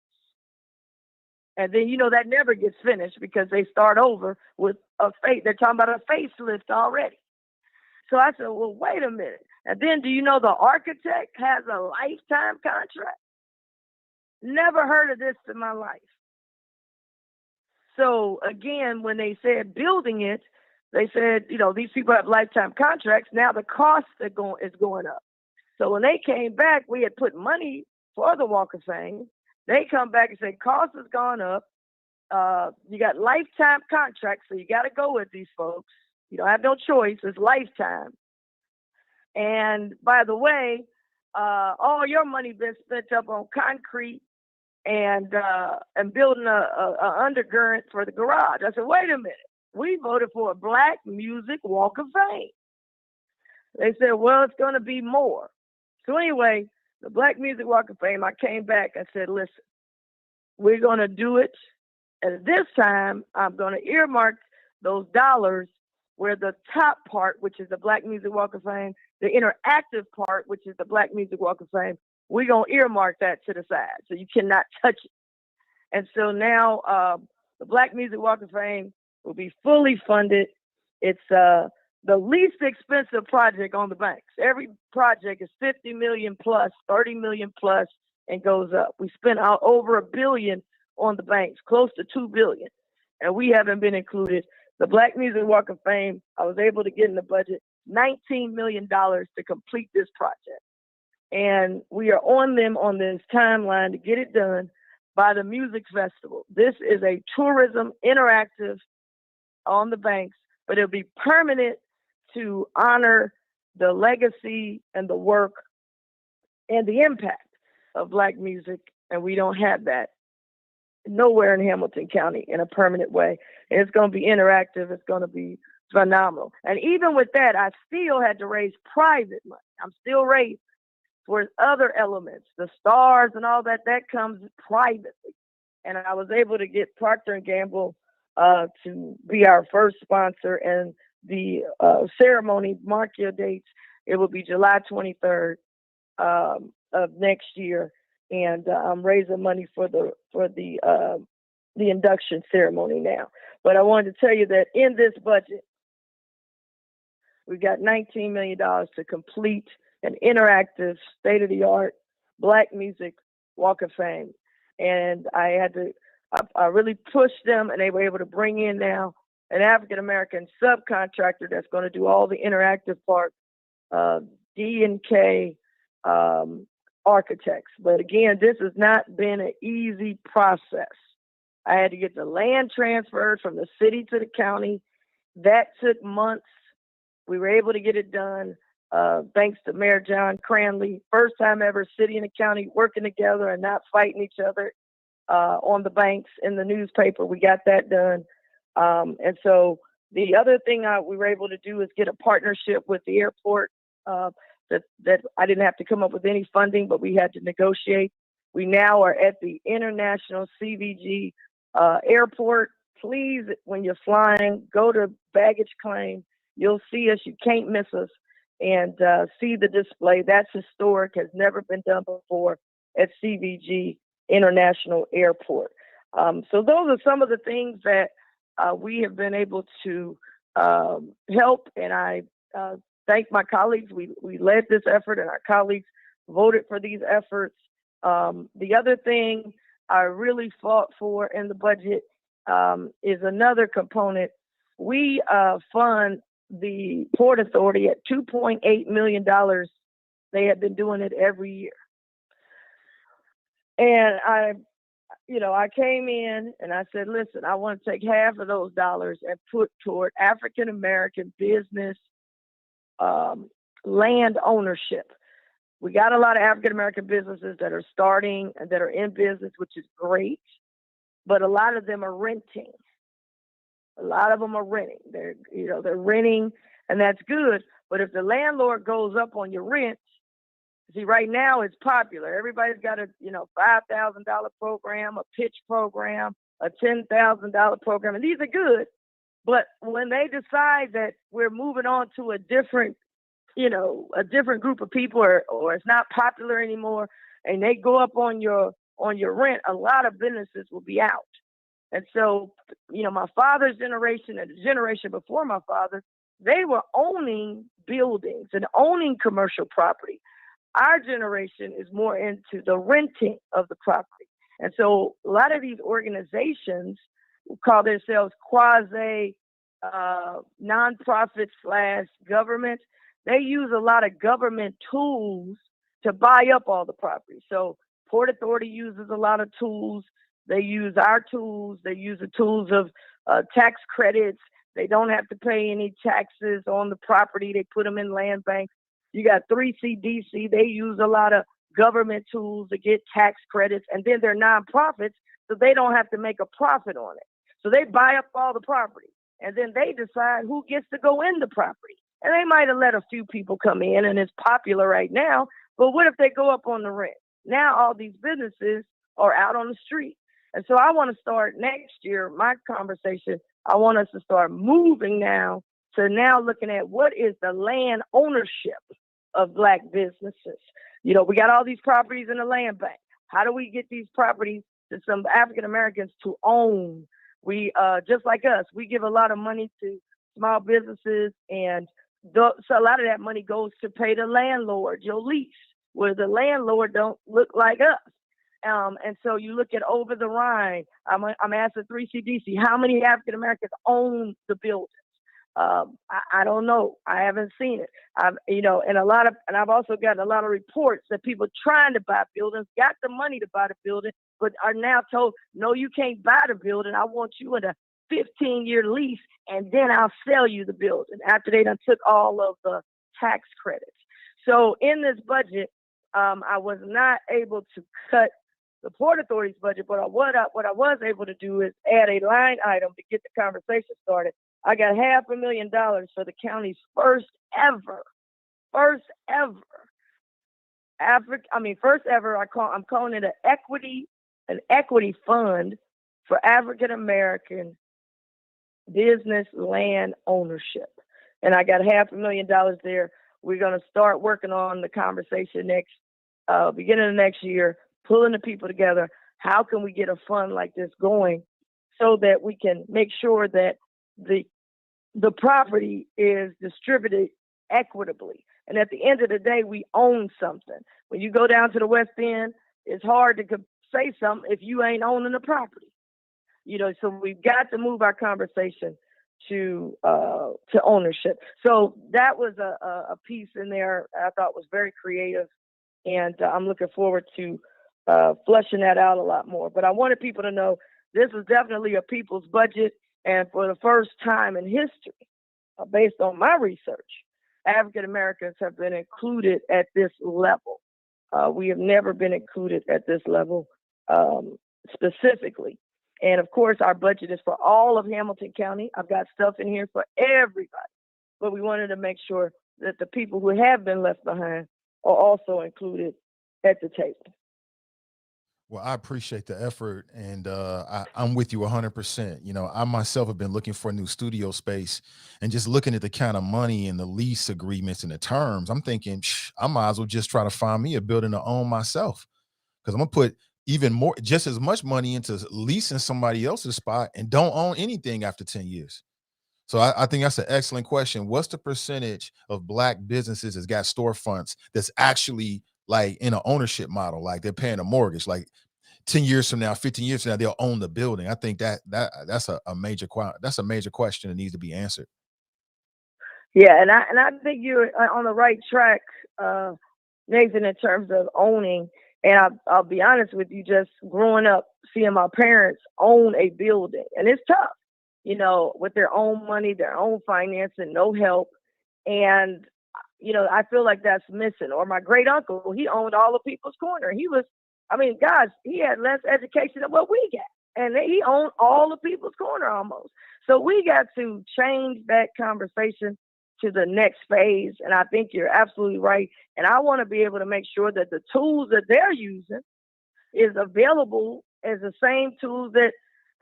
And then, that never gets finished because they start over with they're talking about a facelift already. So I said, well, wait a minute. And then, do you know the architect has a lifetime contract? Never heard of this in my life. So again, when they said building it, they said, these people have lifetime contracts. Now the cost is going up. So when they came back, we had put money for the Walk of Fame. They come back and say, cost has gone up. You got lifetime contracts, so you got to go with these folks. You don't have no choice. It's lifetime. And by the way, all your money been spent up on concrete and building a undergird for the garage. I said, wait a minute. We voted for a Black Music Walk of Fame. They said, well, it's going to be more. So anyway, the Black Music Walk of Fame, I came back and said, listen, we're going to do it. And this time, I'm going to earmark those dollars where the top part, which is the Black Music Walk of Fame, the interactive part, which is the Black Music Walk of Fame, we're going to earmark that to the side. So you cannot touch it. And so now the Black Music Walk of Fame will be fully funded. It's the least expensive project on the banks. Every project is 50 million plus, 30 million plus, and goes up. We spent out over $1 billion on the banks, close to $2 billion, and we haven't been included. The Black Music Walk of Fame, I was able to get in the budget $19 million to complete this project. And we are on them on this timeline to get it done by the music festival. This is a tourism interactive on the banks, but it'll be permanent to honor the legacy and the work and the impact of Black music. And we don't have that nowhere in Hamilton County in a permanent way. And it's going to be interactive. It's going to be phenomenal. And even with that, I still had to raise private money. I'm still raising for other elements, the stars and all that comes privately. And I was able to get Procter & Gamble to be our first sponsor. And the ceremony, mark your dates, it will be July 23rd of next year. And I'm raising money for the induction ceremony now. But I wanted to tell you that in this budget, we've got $19 million to complete an interactive, state-of-the-art Black Music Walk of Fame. And I really pushed them, and they were able to bring in now an African-American subcontractor that's going to do all the interactive part, D&K Architects. But again, this has not been an easy process. I had to get the land transferred from the city to the county. That took months. We were able to get it done thanks to Mayor John Cranley. First time ever, city and the county working together and not fighting each other on the banks in the newspaper. We got that done. And so the other thing we were able to do is get a partnership with the airport that I didn't have to come up with any funding, but we had to negotiate. We now are at the International CVG Airport. Please, when you're flying, go to baggage claim. You'll see us. You can't miss us. And see the display. That's historic, has never been done before at CVG International Airport. So those are some of the things that we have been able to help. And I thank my colleagues. We led this effort, and our colleagues voted for these efforts. The other thing I really fought for in the budget is another component. We fund the Port Authority at $2.8 million. They have been doing it every year. And I came in and I said, listen, I want to take half of those dollars and put toward African-American business land ownership. We got a lot of African-American businesses that are starting and that are in business, which is great, but a lot of them are renting. A lot of them are renting. They're renting, and that's good. But if the landlord goes up on your rent, see, right now it's popular. Everybody's got a $5,000 program, a pitch program, a $10,000 program, and these are good. But when they decide that we're moving on to a different group of people, or it's not popular anymore, and they go up on your rent, a lot of businesses will be out. And so, my father's generation and the generation before my father, they were owning buildings and owning commercial property. Our generation is more into the renting of the property. And so a lot of these organizations call themselves quasi nonprofit / government. They use a lot of government tools to buy up all the property. So Port Authority uses a lot of tools. They use our tools. They use the tools of tax credits. They don't have to pay any taxes on the property. They put them in land banks. You got 3CDC. They use a lot of government tools to get tax credits. And then they're nonprofits, so they don't have to make a profit on it. So they buy up all the property. And then they decide who gets to go in the property. And they might have let a few people come in, and it's popular right now. But what if they go up on the rent? Now all these businesses are out on the street. And so I want to start next year, my conversation, I want us to start moving now to now looking at what is the land ownership of Black businesses. You know, we got all these properties in the land bank. How do we get these properties to some African Americans to own? We, just like us, we give a lot of money to small businesses, and so a lot of that money goes to pay the landlord your lease, where the landlord don't look like us. And so you look at over the Rhine. I'm asking 3CDC, how many African Americans own the buildings? I don't know. I haven't seen it. And I've also gotten a lot of reports that people trying to buy buildings, got the money to buy the building, but are now told, no, you can't buy the building. I want you in a 15-year lease, and then I'll sell you the building after they done took all of the tax credits. So in this budget, I was not able to cut the Port Authority's budget, but what I was able to do is add a line item to get the conversation started. I got $500,000 for the county's first ever, I'm calling it an equity fund for African American business land ownership. And I got $500,000 there. We're going to start working on the conversation beginning of next year, pulling the people together. How can we get a fund like this going so that we can make sure that the property is distributed equitably? And at the end of the day, we own something. When you go down to the West End, it's hard to say something if you ain't owning the property. You know, so we've got to move our conversation to ownership. So that was a piece in there I thought was very creative, and I'm looking forward to fleshing that out a lot more. But I wanted people to know this is definitely a people's budget, and for the first time in history, based on my research, African Americans have been included at this level. We have never been included at this level specifically. And of course, our budget is for all of Hamilton County. I've got stuff in here for everybody, but we wanted to make sure that the people who have been left behind are also included at the table. Well, I appreciate the effort, and I'm with you 100%. You know, I myself have been looking for a new studio space, and just looking at the kind of money and the lease agreements and the terms, I'm thinking, I might as well just try to find me a building to own myself, because I'm gonna put even more, just as much money into leasing somebody else's spot and don't own anything after 10 years. So I think that's an excellent question. What's the percentage of Black businesses that's got storefronts that's actually like in an ownership model, like they're paying a mortgage, like 10 years from now, 15 years from now, they'll own the building? I think that's a major question that needs to be answered. Yeah, and I think you're on the right track, Nathan, in terms of owning. And I'll be honest with you, just growing up, seeing my parents own a building, and it's tough, you know, with their own money, their own financing, no help. And, you know, I feel like that's missing. Or my great uncle, he owned all of People's Corner. He had less education than what we got. And he owned all of People's Corner almost. So we got to change that conversation to the next phase. And I think you're absolutely right. And I want to be able to make sure that the tools that they're using is available as the same tools that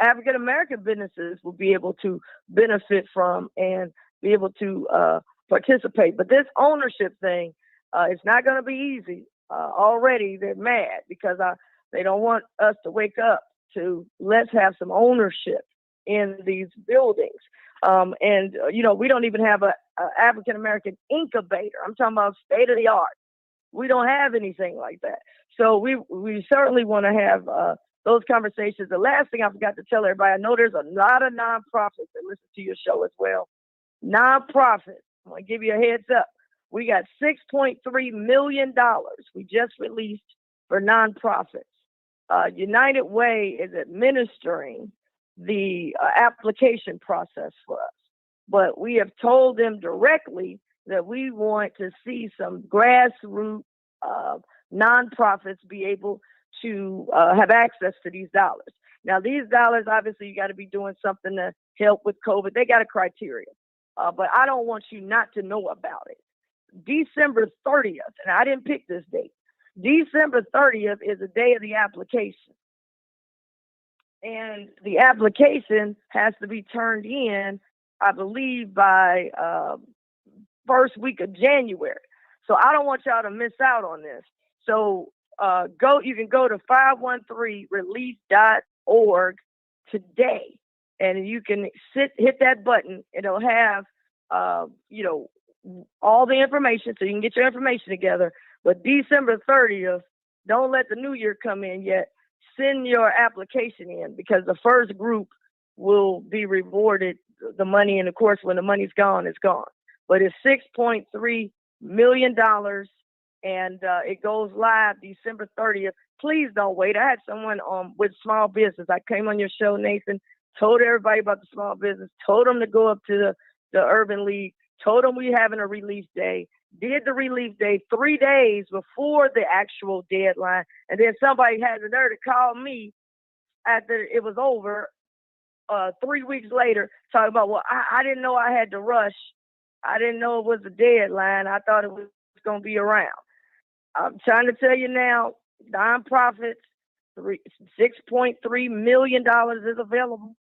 African American businesses will be able to benefit from and be able to participate. But this ownership thing, it's not going to be easy. Already they're mad because they don't want us to wake up to let's have some ownership in these buildings. You know, we don't even have a African American incubator. I'm talking about state of the art. We don't have anything like that. So we certainly want to have those conversations. The last thing I forgot to tell everybody, I know there's a lot of nonprofits that listen to your show as well. Nonprofits, I'm going to give you a heads up. We got $6.3 million we just released for nonprofits. United Way is administering the application process for us. But we have told them directly that we want to see some grassroots nonprofits be able to have access to these dollars. Now, these dollars, obviously, you got to be doing something to help with COVID. They got a criteria. But I don't want you not to know about it. December 30th, and I didn't pick this date. December 30th is the day of the application. And the application has to be turned in, I believe, by first week of January. So I don't want y'all to miss out on this. So you can go to 513relief.org today, and you can hit that button. It'll have all the information, so you can get your information together. But December 30th, don't let the new year come in yet. Send your application in, because the first group will be rewarded the money, and of course, when the money's gone, it's gone. But it's $6.3 million, and it goes live December 30th. Please don't wait. I had someone with small business. I came on your show, Nathan, told everybody about the small business, told them to go up to the Urban League, told them we having a relief day, did the relief day 3 days before the actual deadline, and then somebody had the nerve to call me after it was over 3 weeks later, talking about, well, I didn't know I had to rush. I didn't know it was a deadline. I thought it was going to be around. I'm trying to tell you now, nonprofits, $6.3 million is available.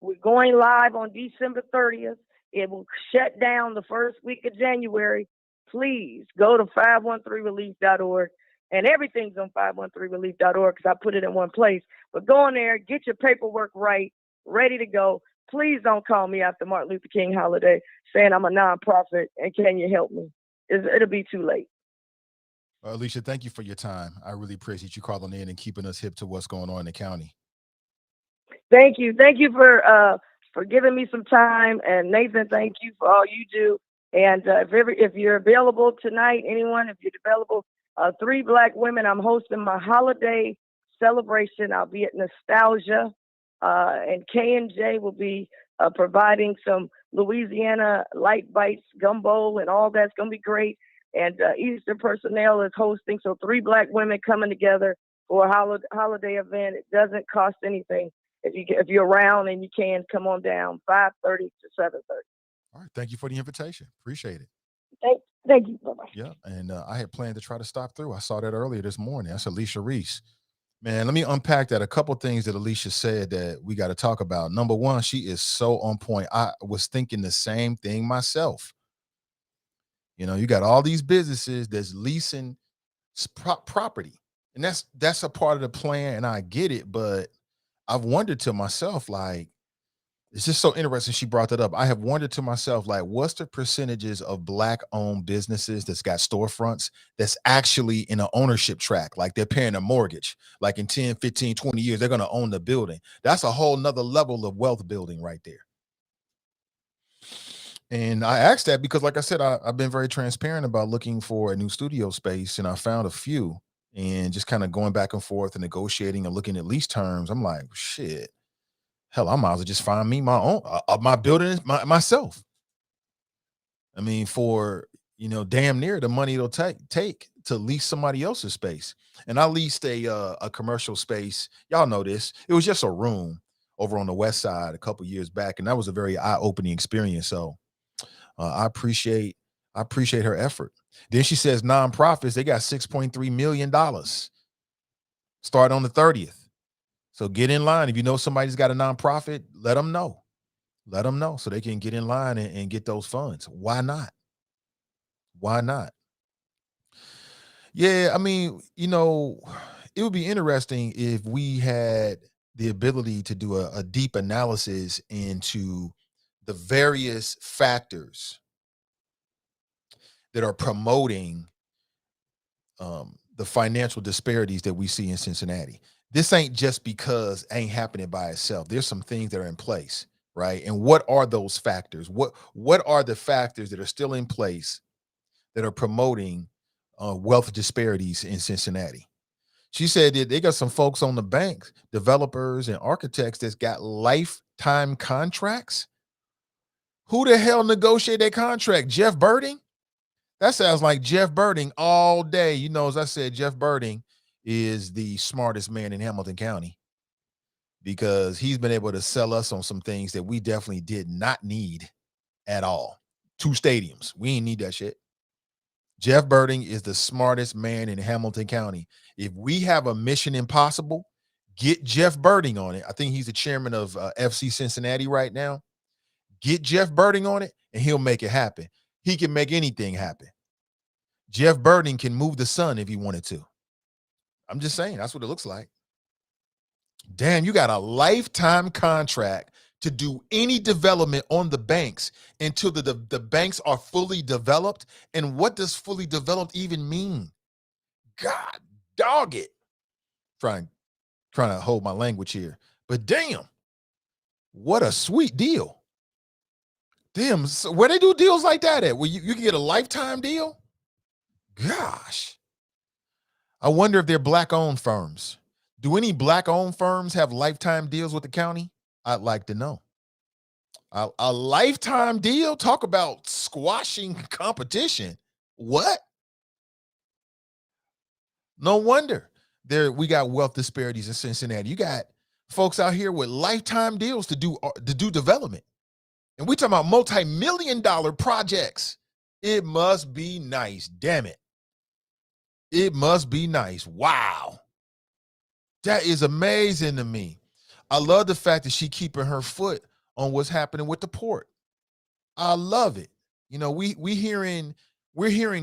We're going live on December 30th. It will shut down the first week of January. Please go to 513relief.org, and everything's on 513relief.org because I put it in one place. But go in there, get your paperwork right, ready to go. Please don't call me after Martin Luther King holiday saying I'm a nonprofit and can you help me? It'll be too late. Alicia, thank you for your time. I really appreciate you calling in and keeping us hip to what's going on in the county. Thank you. Thank you for giving me some time. And Nathan, thank you for all you do. And if you're available tonight, anyone, if you're available, 3 Black women, I'm hosting my holiday celebration. I'll be at Nostalgia, and K&J will be providing some Louisiana light bites, gumbo, and all that's going to be great. And Eastern Personnel is hosting. So 3 Black women coming together for a holiday event. It doesn't cost anything. If you're around and you can, come on down, 5:30 to 7:30. All right. Thank you for the invitation. Appreciate it. Thank you. Bye-bye. Yeah. And I had planned to try to stop through. I saw that earlier this morning. That's Alicia Reese. Man, let me unpack that. A couple things that Alicia said that we got to talk about. Number one, she is so on point. I was thinking the same thing myself. You got all these businesses that's leasing property, and that's a part of the plan, and I get it, but I've wondered to myself, like, it's just so interesting she brought that up. I have wondered to myself, like, what's the percentages of Black-owned businesses that's got storefronts that's actually in an ownership track, like they're paying a mortgage, like in 10, 15, 20 years, they're going to own the building. That's a whole nother level of wealth building right there. And I asked that because, like I said, I've been very transparent about looking for a new studio space, and I found a few, and just kind of going back and forth and negotiating and looking at lease terms. I'm like, shit, hell, I might as well just find me my own, my building myself. I mean, for, damn near the money it'll take to lease somebody else's space. And I leased a commercial space. Y'all know this. It was just a room over on the west side a couple years back, and that was a very eye-opening experience. So I appreciate her effort. Then she says nonprofits, they got $6.3 million. Start on the 30th. So get in line. If you know somebody's got a nonprofit, let them know. Let them know so they can get in line and get those funds. Why not? Why not? Yeah, I mean, it would be interesting if we had the ability to do a deep analysis into the various factors that are promoting the financial disparities that we see in Cincinnati. This ain't just because it ain't happening by itself. There's some things that are in place, right? And what are those factors? What are the factors that are still in place that are promoting wealth disparities in Cincinnati? She said that they got some folks on the bank, developers and architects that's got lifetime contracts. Who the hell negotiated that contract? Jeff Birding? That sounds like Jeff Birding all day. As I said, Jeff Birding is the smartest man in Hamilton County because he's been able to sell us on some things that we definitely did not need at all. 2 stadiums. We ain't need that shit. Jeff Birding is the smartest man in Hamilton County. If we have a Mission Impossible, get Jeff Birding on it. I think he's the chairman of FC Cincinnati right now. Get Jeff Birding on it, and he'll make it happen. He can make anything happen. Jeff Burden can move the sun if he wanted to. I'm just saying, that's what it looks like. Damn, you got a lifetime contract to do any development on the banks until the banks are fully developed. And what does fully developed even mean? God dog it. Trying to hold my language here. But damn, what a sweet deal. Damn, so where they do deals like that at? Where you can get a lifetime deal? Gosh. I wonder if they're black-owned firms. Do any black-owned firms have lifetime deals with the county? I'd like to know. A lifetime deal? Talk about squashing competition. What? No wonder we got wealth disparities in Cincinnati. You got folks out here with lifetime deals to do development. And we talking about multi-million-dollar projects. It must be nice. Damn it. It must be nice. Wow. That is amazing to me. I love the fact that she keeping her foot on what's happening with the port. I love it. You know, we're hearing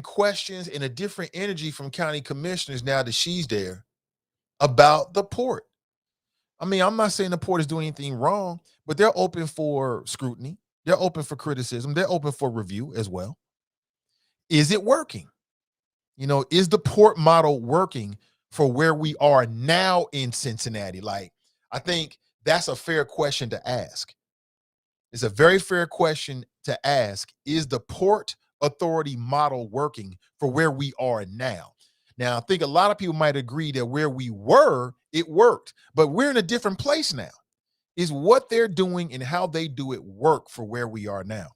questions and a different energy from county commissioners now that she's there about the port. I mean, I'm not saying the port is doing anything wrong, but they're open for scrutiny. They're open for criticism. They're open for review as well. Is it working? You know, is the port model working for where we are now in Cincinnati? Like, I think that's a fair question to ask. It's a very fair question to ask. Is the port authority model working for where we are now? Now, I think a lot of people might agree that where we were, it worked, but we're in a different place now. Is what they're doing and how they do it work for where we are now?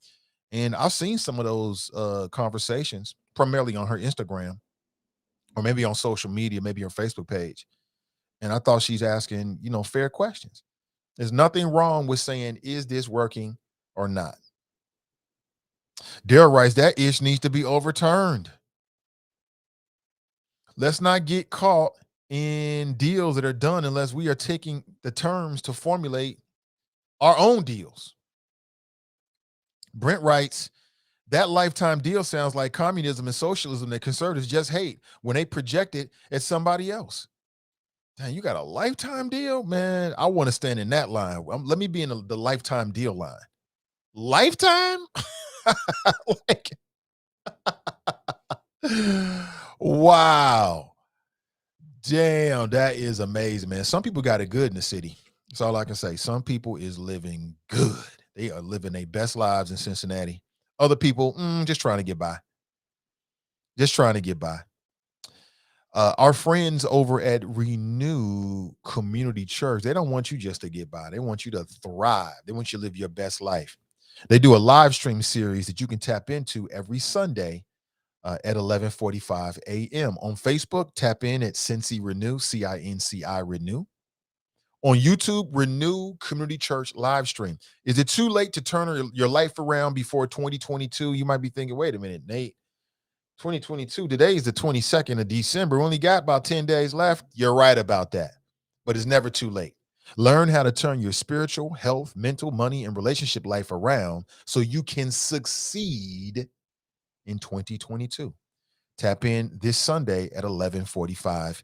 And I've seen some of those conversations, primarily on her Instagram, or maybe on social media, maybe her Facebook page. And I thought she's asking, you know, fair questions. There's nothing wrong with saying, is this working or not? Daryl writes, that ish needs to be overturned. Let's not get caught in deals that are done unless we are taking the terms to formulate our own deals. Brent writes, that lifetime deal sounds like communism and socialism that conservatives just hate when they project it at somebody else. Dang, you got a lifetime deal? Man, I want to stand in that line. Let me be in the lifetime deal line. Lifetime? Like, wow. Damn, that is amazing, man. Some people got it good in the city. That's all I can say. Some people is living good. They are living their best lives in Cincinnati. Other people, just trying to get by. Just trying to get by. Our friends over at Renew Community Church, they don't want you just to get by. They want you to thrive. They want you to live your best life. They do a live stream series that you can tap into every Sunday at 11:45 a.m. On Facebook, tap in at Cincy Renew, CINCI Renew. On YouTube, Renew Community Church live stream. Is it too late to turn your life around before 2022? You might be thinking, wait a minute, Nate. 2022, today is the 22nd of December. We only got about 10 days left. You're right about that. But it's never too late. Learn how to turn your spiritual, health, mental, money, and relationship life around so you can succeed in 2022. Tap in this Sunday at 11:45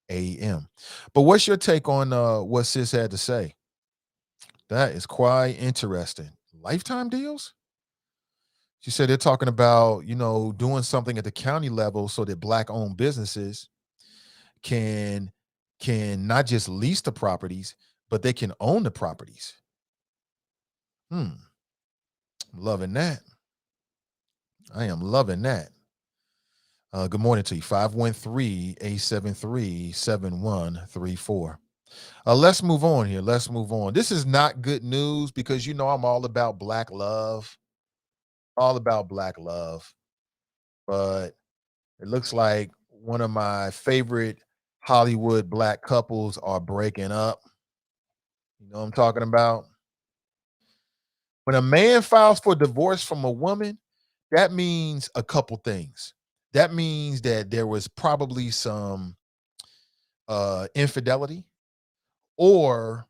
a.m. But what's your take on what Sis had to say? That is quite interesting. Lifetime deals? She said they're talking about, you know, doing something at the county level so that Black-owned businesses can not just lease the properties, but they can own the properties. Loving that. I am loving that. Good morning to you. 513-873-7134. Let's move on here. Let's move on. This is not good news because, you know, I'm all about Black love. All about Black love. But it looks like one of my favorite Hollywood Black couples are breaking up. You know what I'm talking about? When a man files for divorce from a woman, that means a couple things. That means that there was probably some infidelity, or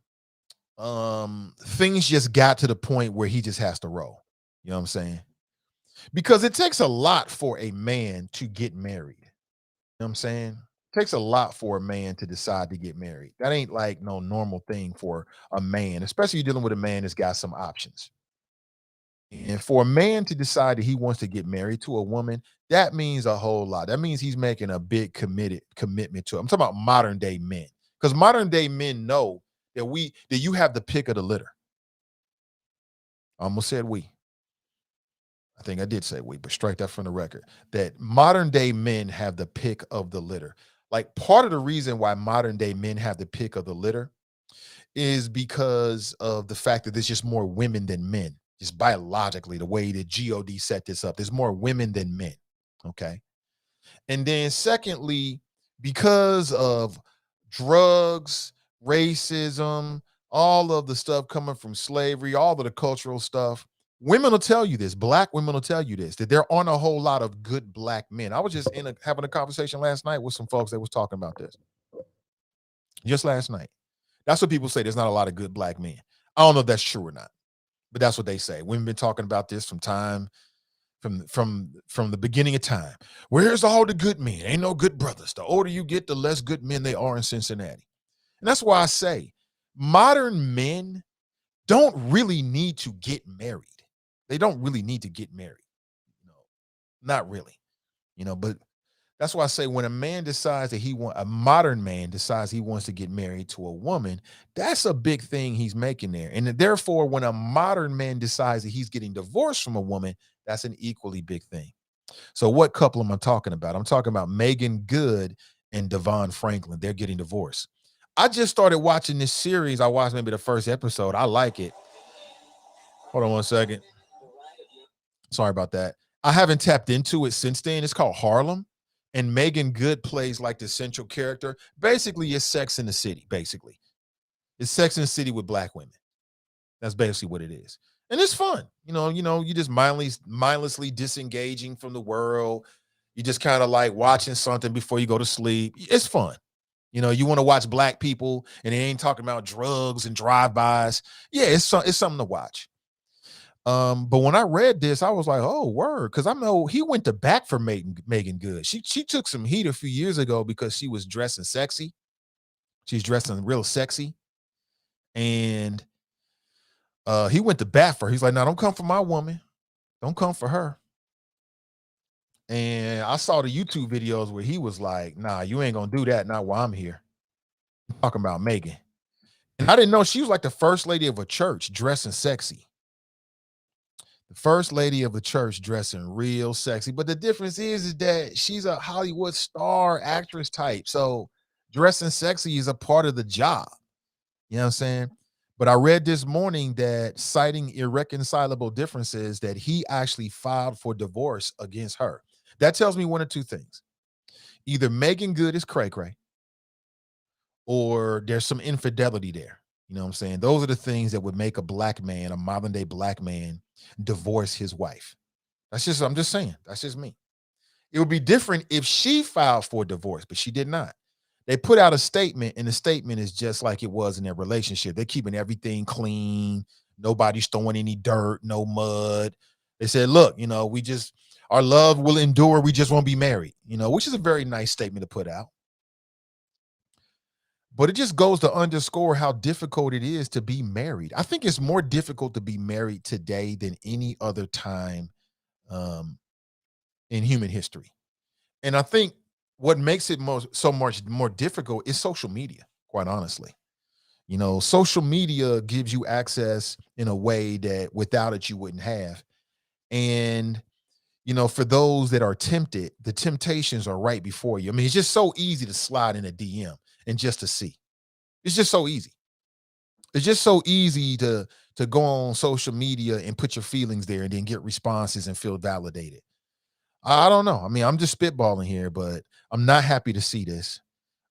things just got to the point where he just has to roll. You know what I'm saying? Because it takes a lot for a man to get married. You know what I'm saying? It takes a lot for a man to decide to get married. That ain't like no normal thing for a man, especially you're dealing with a man that's got some options. And for a man to decide that he wants to get married to a woman, that means a whole lot. That means he's making a big commitment to it. I'm talking about modern day men. Because modern day men know that you have the pick of the litter. I almost said we. I think I did say we, but strike that from the record. That modern day men have the pick of the litter. Like part of the reason why modern day men have the pick of the litter is because of the fact that there's just more women than men. Just biologically, the way that God set this up, there's more women than men. Okay. And then secondly, because of drugs, racism, all of the stuff coming from slavery, all of the cultural stuff, women will tell you this. Black women will tell you this, that there aren't a whole lot of good black men. I was just having a conversation last night with some folks that was talking about this. Just last night. That's what people say. There's not a lot of good black men. I don't know if that's true or not, but that's what they say. We've been talking about this from the beginning of time. Where's all the good men? Ain't no good brothers. The older you get, the less good men they are in Cincinnati. And that's why I say modern men don't really need to get married. They don't really need to get married. No, not really. But that's why I say when a man decides that a modern man decides he wants to get married to a woman, that's a big thing he's making there. And therefore, when a modern man decides that he's getting divorced from a woman, that's an equally big thing. So what couple am I talking about? I'm talking about Megan Good and Devon Franklin. They're getting divorced. I just started watching this series. I watched maybe the first episode. I like it. Hold on one second. Sorry about that. I haven't tapped into it since then. It's called Harlem. And Megan Good plays like the central character. Basically, it's Sex in the City, basically. It's Sex in the City with black women. That's basically what it is. And it's fun. You just mindlessly disengaging from the world. You just kind of like watching something before you go to sleep. It's fun. You want to watch black people and they ain't talking about drugs and drive-bys. Yeah, it's something to watch. But when I read this, I was like, oh, word. Because I know he went to bat for Megan Good. She took some heat a few years ago because she was dressing sexy. She's dressing real sexy. And he went to bat for her. He's like, no, don't come for my woman. Don't come for her. And I saw the YouTube videos where he was like, nah, you ain't going to do that. Not while I'm here. I'm talking about Megan. And I didn't know she was like the first lady of a church dressing sexy. The first lady of a church dressing real sexy. But the difference is that she's a Hollywood star actress type. So dressing sexy is a part of the job. You know what I'm saying? But I read this morning that citing irreconcilable differences that he actually filed for divorce against her. That tells me one of two things. Either Megan Good is cray-cray or there's some infidelity there. You know what I'm saying? Those are the things that would make a black man, a modern day black man, divorce his wife. I'm just saying. That's just me. It would be different if she filed for divorce, but she did not. They put out a statement, and the statement is just like it was in their relationship. They're keeping everything clean. Nobody's throwing any dirt, no mud. They said, look, our love will endure. We just won't be married, which is a very nice statement to put out. But it just goes to underscore how difficult it is to be married. I think it's more difficult to be married today than any other time in human history. And I think what makes it so much more difficult is social media, quite honestly. Social media gives you access in a way that without it, you wouldn't have. And, for those that are tempted, the temptations are right before you. I mean, it's just so easy to slide in a DM and just to see. It's just so easy. It's just so easy to go on social media and put your feelings there and then get responses and feel validated. I don't know. I mean, I'm just spitballing here, but I'm not happy to see this.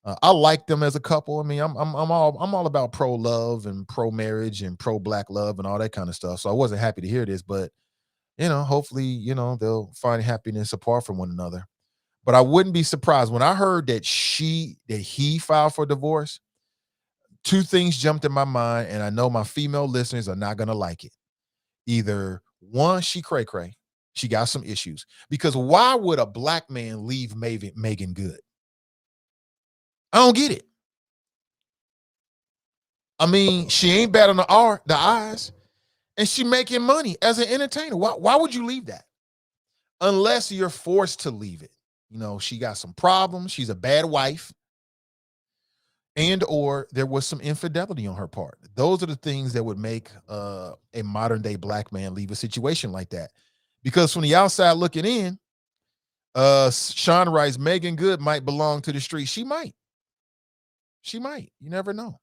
I like them as a couple. I mean, I'm all about pro love and pro marriage and pro black love and all that kind of stuff. So I wasn't happy to hear this, but hopefully, they'll find happiness apart from one another. But I wouldn't be surprised when I heard that he filed for divorce. Two things jumped in my mind, and I know my female listeners are not going to like it. Either one, she cray-cray, She got some issues. Because why would a black man leave Megan Good? I don't get it. I mean, she ain't bad on the eyes, and she making money as an entertainer. Why would you leave that? Unless you're forced to leave it. You know, she got some problems. She's a bad wife. And or there was some infidelity on her part. Those are the things that would make a modern day black man leave a situation like that. Because from the outside looking in, Sean writes, Megan Good might belong to the street. She might. You never know.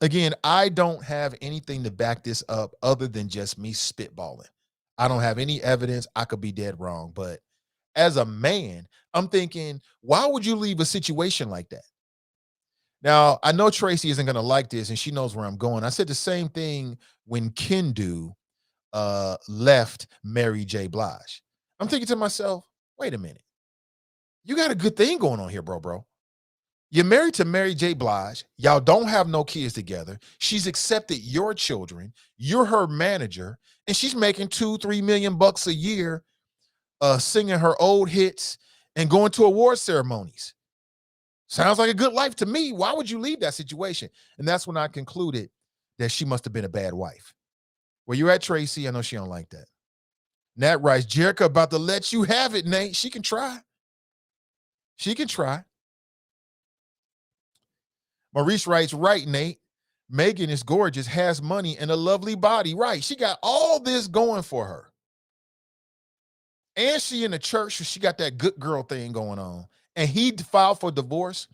Again, I don't have anything to back this up other than just me spitballing. I don't have any evidence. I could be dead wrong. But as a man, I'm thinking, why would you leave a situation like that? Now, I know Tracy isn't going to like this, and she knows where I'm going. I said the same thing when Kendu left Mary J. Blige. I'm thinking to myself, wait a minute. You got a good thing going on here, bro. You're married to Mary J. Blige. Y'all don't have no kids together. She's accepted your children. You're her manager, and she's making $2-3 million a year singing her old hits and going to award ceremonies. Sounds like a good life to me. Why would you leave that situation? And that's when I concluded that she must have been a bad wife. Where you at, Tracy? I know she don't like that. Nat writes, Jerica about to let you have it, Nate. She can try. Maurice writes, right, Nate. Megan is gorgeous, has money, and a lovely body. Right. She got all this going for her. And she in the church, so she got that good girl thing going on. And he filed for divorce.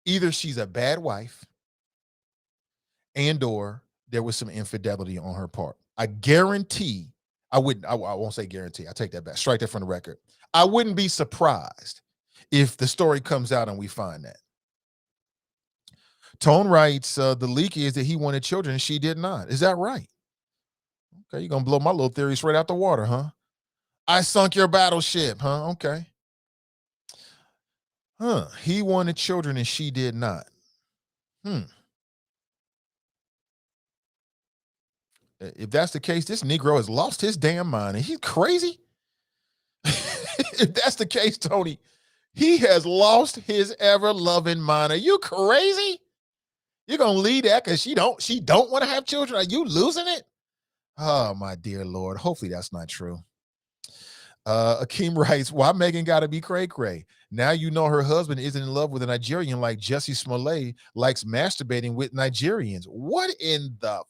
Either she's a bad wife and or there was some infidelity on her part. I guarantee, I won't say guarantee. I take that back. Strike that from the record. I wouldn't be surprised if the story comes out and we find that. Tone writes, the leak is that he wanted children and she did not. Is that right? Okay, you're going to blow my little theory straight out the water, huh? I sunk your battleship, huh? Okay. He wanted children and she did not. If that's the case, this Negro has lost his damn mind and he's crazy. If that's the case, Tony, he has lost his ever-loving mind. Are you crazy? You're gonna leave that because she don't want to have children? Are you losing it? Oh, my dear Lord. Hopefully that's not true. Akeem writes, why Megan gotta be cray-cray? Now you know her husband isn't in love with a Nigerian like Jussie Smollett likes masturbating with Nigerians. What in the...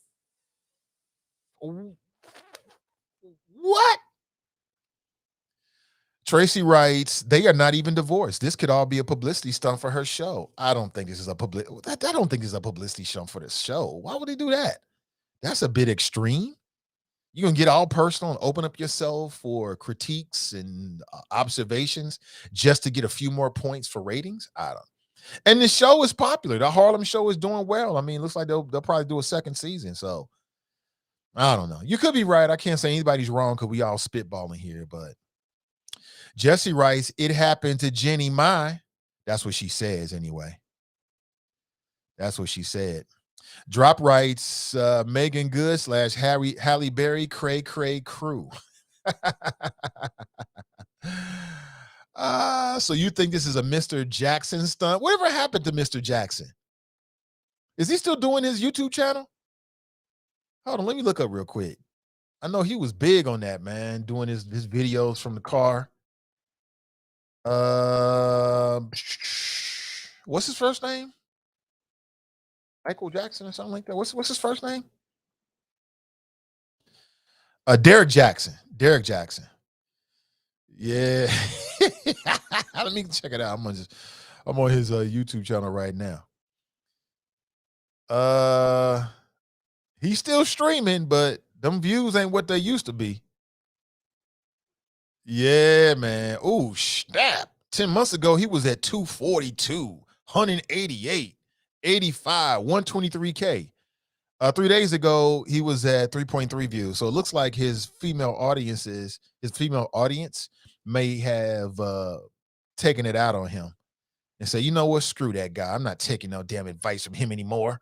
What? Tracy writes, they are not even divorced. This could all be a publicity stunt for her show. I don't think this is a publicity stunt for this show. Why would they do that? That's a bit extreme. You're going to get all personal and open up yourself for critiques and observations just to get a few more points for ratings? I don't. And the show is popular. The Harlem show is doing well. I mean, it looks like they'll probably do a second season. So I don't know. You could be right. I can't say anybody's wrong because we all spitballing here. But Jesse writes, it happened to Jenny Mai. That's what she says anyway. That's what she said. Drop writes, Megan Good / Halle Berry cray crew. So you think this is a Mr. Jackson stunt? Whatever happened to Mr. Jackson? Is he still doing his YouTube channel? Hold on, let me look up real quick. I know he was big on that, man, doing his videos from the car. What's his first name? Michael Jackson or something like that. What's his first name? Derek Jackson. Derek Jackson. Yeah. Let me check it out. I'm on his YouTube channel right now. He's still streaming, but them views ain't what they used to be. Yeah, man. Oh, snap. 10 months ago, he was at 242, 188, 85, 123K. 3 days ago, he was at 3.3 views. So it looks like his female audience may have taken it out on him and say, you know what, screw that guy. I'm not taking no damn advice from him anymore.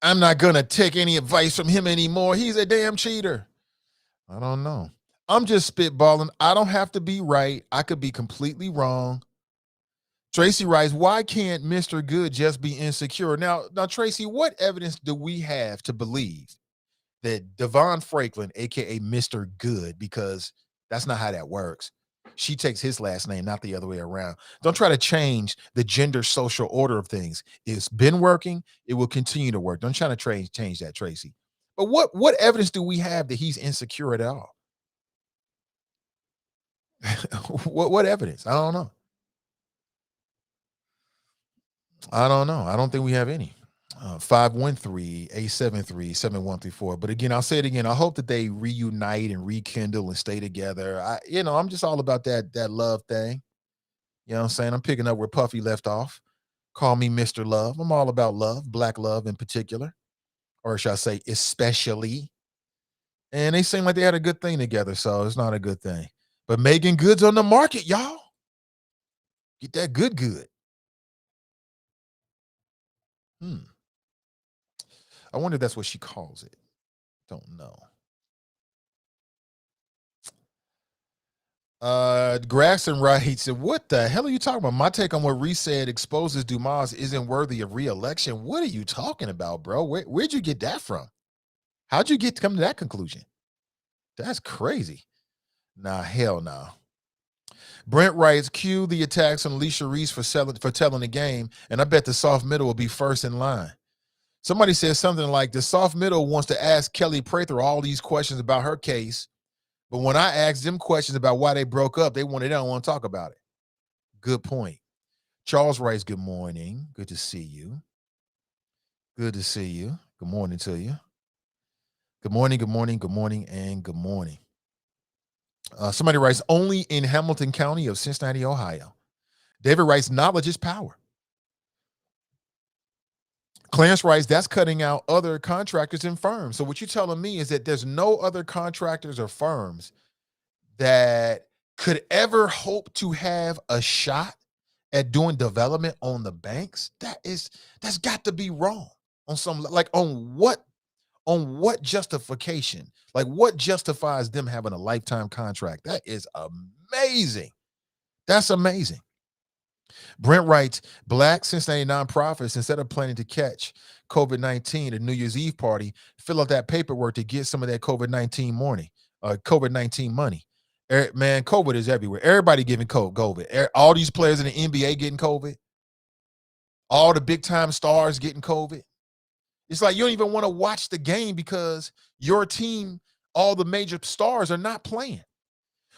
I'm not going to take any advice from him anymore. He's a damn cheater. I don't know. I'm just spitballing. I don't have to be right. I could be completely wrong. Tracy writes, why can't Mr. Good just be insecure? Now, Tracy, what evidence do we have to believe that Devon Franklin, a.k.a. Mr. Good, because that's not how that works. She takes his last name, not the other way around. Don't try to change the gender social order of things. It's been working. It will continue to work. Don't try to change that, Tracy. But what evidence do we have that he's insecure at all? what evidence? I don't know. I don't think we have any. 513-873-7134. But again, I'll say it again. I hope that they reunite and rekindle and stay together. I'm just all about that love thing. You know what I'm saying? I'm picking up where Puffy left off. Call me Mr. Love. I'm all about love, black love in particular, or should I say especially. And they seem like they had a good thing together, so it's not a good thing. But Megan Good's on the market, y'all. Get that good. I wonder if that's what she calls it. Don't know. Grasson writes, what the hell are you talking about? My take on what Reese said exposes Dumas isn't worthy of re-election. What are you talking about, bro? Where'd you get that from? How'd you come to that conclusion? That's crazy. Nah, hell no. Nah. Brent writes, cue the attacks on Alicia Reese for telling the game, and I bet the soft middle will be first in line. Somebody says something like, the soft middle wants to ask Kelly Prather all these questions about her case, but when I asked them questions about why they broke up, they don't want to talk about it. Good point. Charles writes, good morning. Good to see you. Good to see you. Good morning to you. Good morning, and good morning. Somebody writes, only in Hamilton County of Cincinnati, Ohio. David writes, knowledge is power. Clarence writes, that's cutting out other contractors and firms. So what you're telling me is that there's no other contractors or firms that could ever hope to have a shot at doing development on the banks? That's got to be wrong on some, like, on what justification? Like, what justifies them having a lifetime contract? That is amazing. That's amazing. Brent writes, Black Cincinnati nonprofits, instead of planning to catch COVID-19 at New Year's Eve party, fill out that paperwork to get some of that COVID-19 money. Man, COVID is everywhere. Everybody giving COVID. All these players in the NBA getting COVID. All the big time stars getting COVID. It's like you don't even want to watch the game because your team, all the major stars are not playing,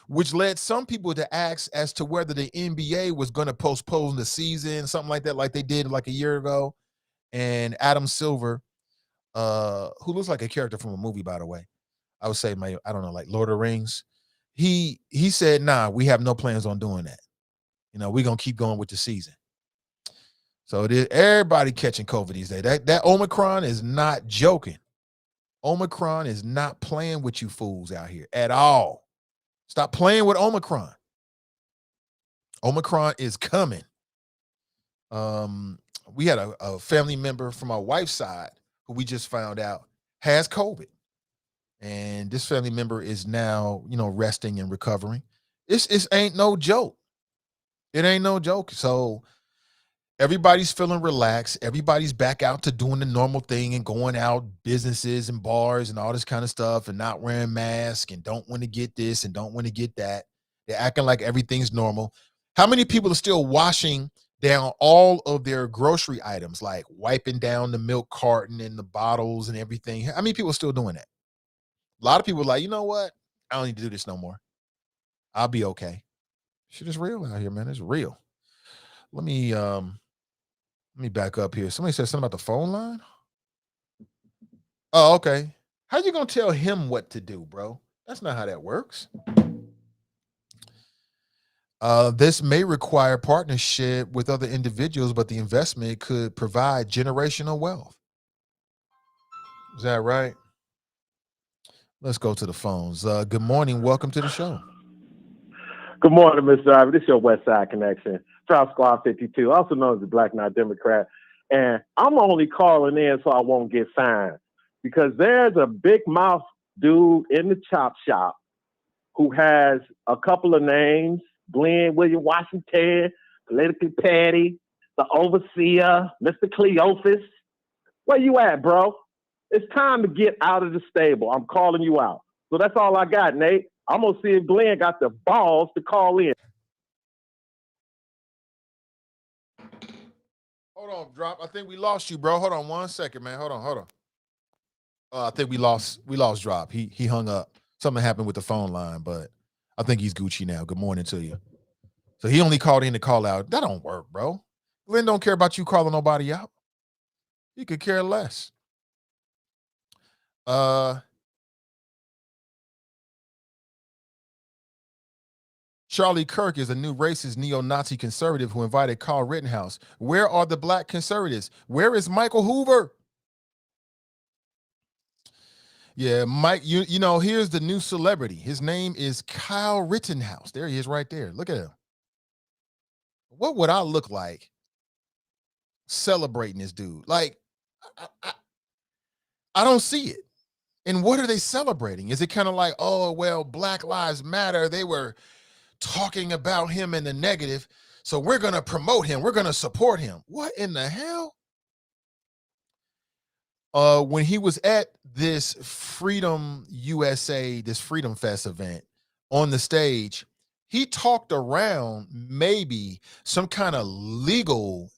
which led some people to ask as to whether the NBA was going to postpone the season, something like that, like they did like a year ago. And Adam Silver, who looks like a character from a movie, by the way, I would say, I don't know, like Lord of the Rings. He said, nah, we have no plans on doing that. We're going to keep going with the season. So everybody catching COVID these days. That Omicron is not joking. Omicron is not playing with you fools out here at all. Stop playing with Omicron. Omicron is coming. We had a family member from our wife's side who we just found out has COVID. And this family member is now, resting and recovering. It ain't no joke. It ain't no joke. So everybody's feeling relaxed. Everybody's back out to doing the normal thing and going out, businesses and bars and all this kind of stuff, and not wearing masks and don't want to get this and don't want to get that. They're acting like everything's normal. How many people are still washing down all of their grocery items, like wiping down the milk carton and the bottles and everything? How many people are still doing that? A lot of people are like, you know what? I don't need to do this no more. I'll be okay. Shit is real out here, man. It's real. Let me back up here. Somebody said something about the phone line. Oh, okay. How you gonna tell him what to do, bro? That's not how that works. This may require partnership with other individuals, but the investment could provide generational wealth. Is that right? Let's go to the phones. Good morning. Welcome to the show. Good morning, Mr. Ivey. This is your West Side Connection. Trial Squad 52, also known as the Black Knight Democrat. And I'm only calling in so I won't get fined because there's a big mouth dude in the chop shop who has a couple of names: Glenn William Washington, Politically Patty, the Overseer, Mr. Cleophas. Where you at, bro? It's time to get out of the stable. I'm calling you out. So that's all I got, Nate. I'm going to see if Glenn got the balls to call in. Hold on, Drop. I think we lost you, bro. Hold on 1 second, man. Hold on. I think we lost Drop. He hung up. Something happened with the phone line, but I think he's Gucci now. Good morning to you. So he only called in to call out. That don't work, bro. Glenn don't care about you calling nobody out. He could care less. Charlie Kirk is a new racist neo-Nazi conservative who invited Kyle Rittenhouse. Where are the black conservatives? Where is Michael Hoover? Yeah, Mike, you know, here's the new celebrity. His name is Kyle Rittenhouse. There he is right there. Look at him. What would I look like celebrating this dude? Like, I don't see it. And what are they celebrating? Is it kind of like, oh, well, Black Lives Matter, they were talking about him in the negative, so we're going to promote him. We're going to support him. What in the hell? When he was at this Freedom USA, this Freedom Fest event on the stage, he talked around maybe some kind of legal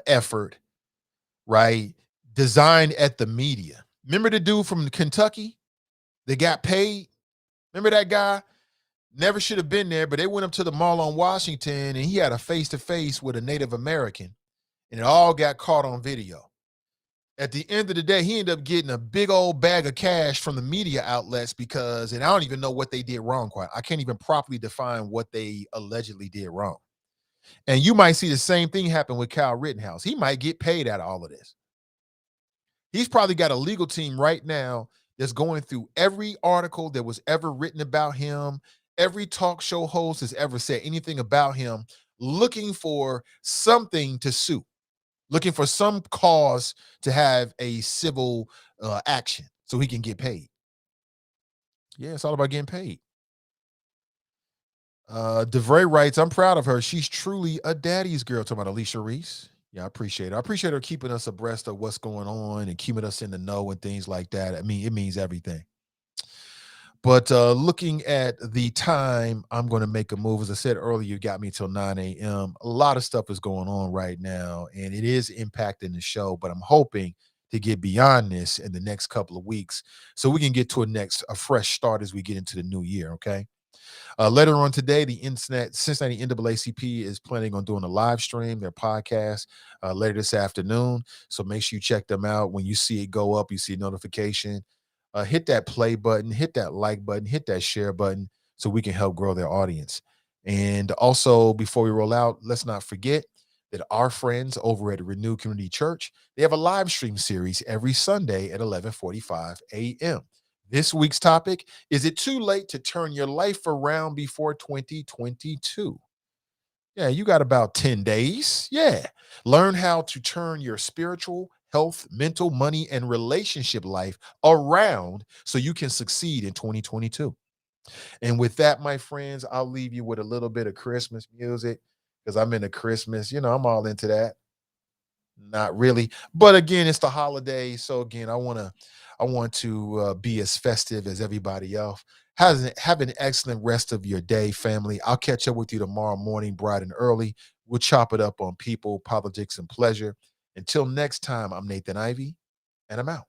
effort, right? Designed at the media. Remember the dude from Kentucky that got paid? Remember that guy? Never should have been there, but they went up to the mall on Washington and he had a face-to-face with a Native American and it all got caught on video. At the end of the day, he ended up getting a big old bag of cash from the media outlets because, and I don't even know what they did wrong quite. I can't even properly define what they allegedly did wrong. And you might see the same thing happen with Kyle Rittenhouse. He might get paid out of all of this. He's probably got a legal team right now that's going through every article that was ever written about him, every talk show host has ever said anything about him, looking for something to sue, looking for some cause to have a civil action so he can get paid. Yeah, it's all about getting paid. DeVray writes, I'm proud of her. She's truly a daddy's girl. Talking about Alicia Reese. Yeah, I appreciate it. I appreciate her keeping us abreast of what's going on and keeping us in the know and things like that. I mean, it means everything. But looking at the time, I'm going to make a move. As I said earlier, you got me till 9 a.m. A lot of stuff is going on right now, and it is impacting the show. But I'm hoping to get beyond this in the next couple of weeks so we can get to a fresh start as we get into the new year, okay? Later on today, the Cincinnati NAACP is planning on doing a live stream, their podcast, later this afternoon. So make sure you check them out. When you see it go up, you see a notification. Hit that play button, hit that like button, hit that share button so we can help grow their audience. And also, before we roll out, let's not forget that our friends over at Renew Community Church, they have a live stream series every Sunday at 11:45 a.m. This week's topic, is it too late to turn your life around before 2022? Yeah, you got about 10 days. Yeah. Learn how to turn your spiritual, health, mental, money, and relationship life around so you can succeed in 2022. And with that, my friends, I'll leave you with a little bit of Christmas music because I'm into Christmas. You know, I'm all into that. Not really. But again, it's the holidays. So again, I want to be as festive as everybody else. Have an excellent rest of your day, family. I'll catch up with you tomorrow morning, bright and early. We'll chop it up on people, politics, and pleasure. Until next time, I'm Nathan Ivey, and I'm out.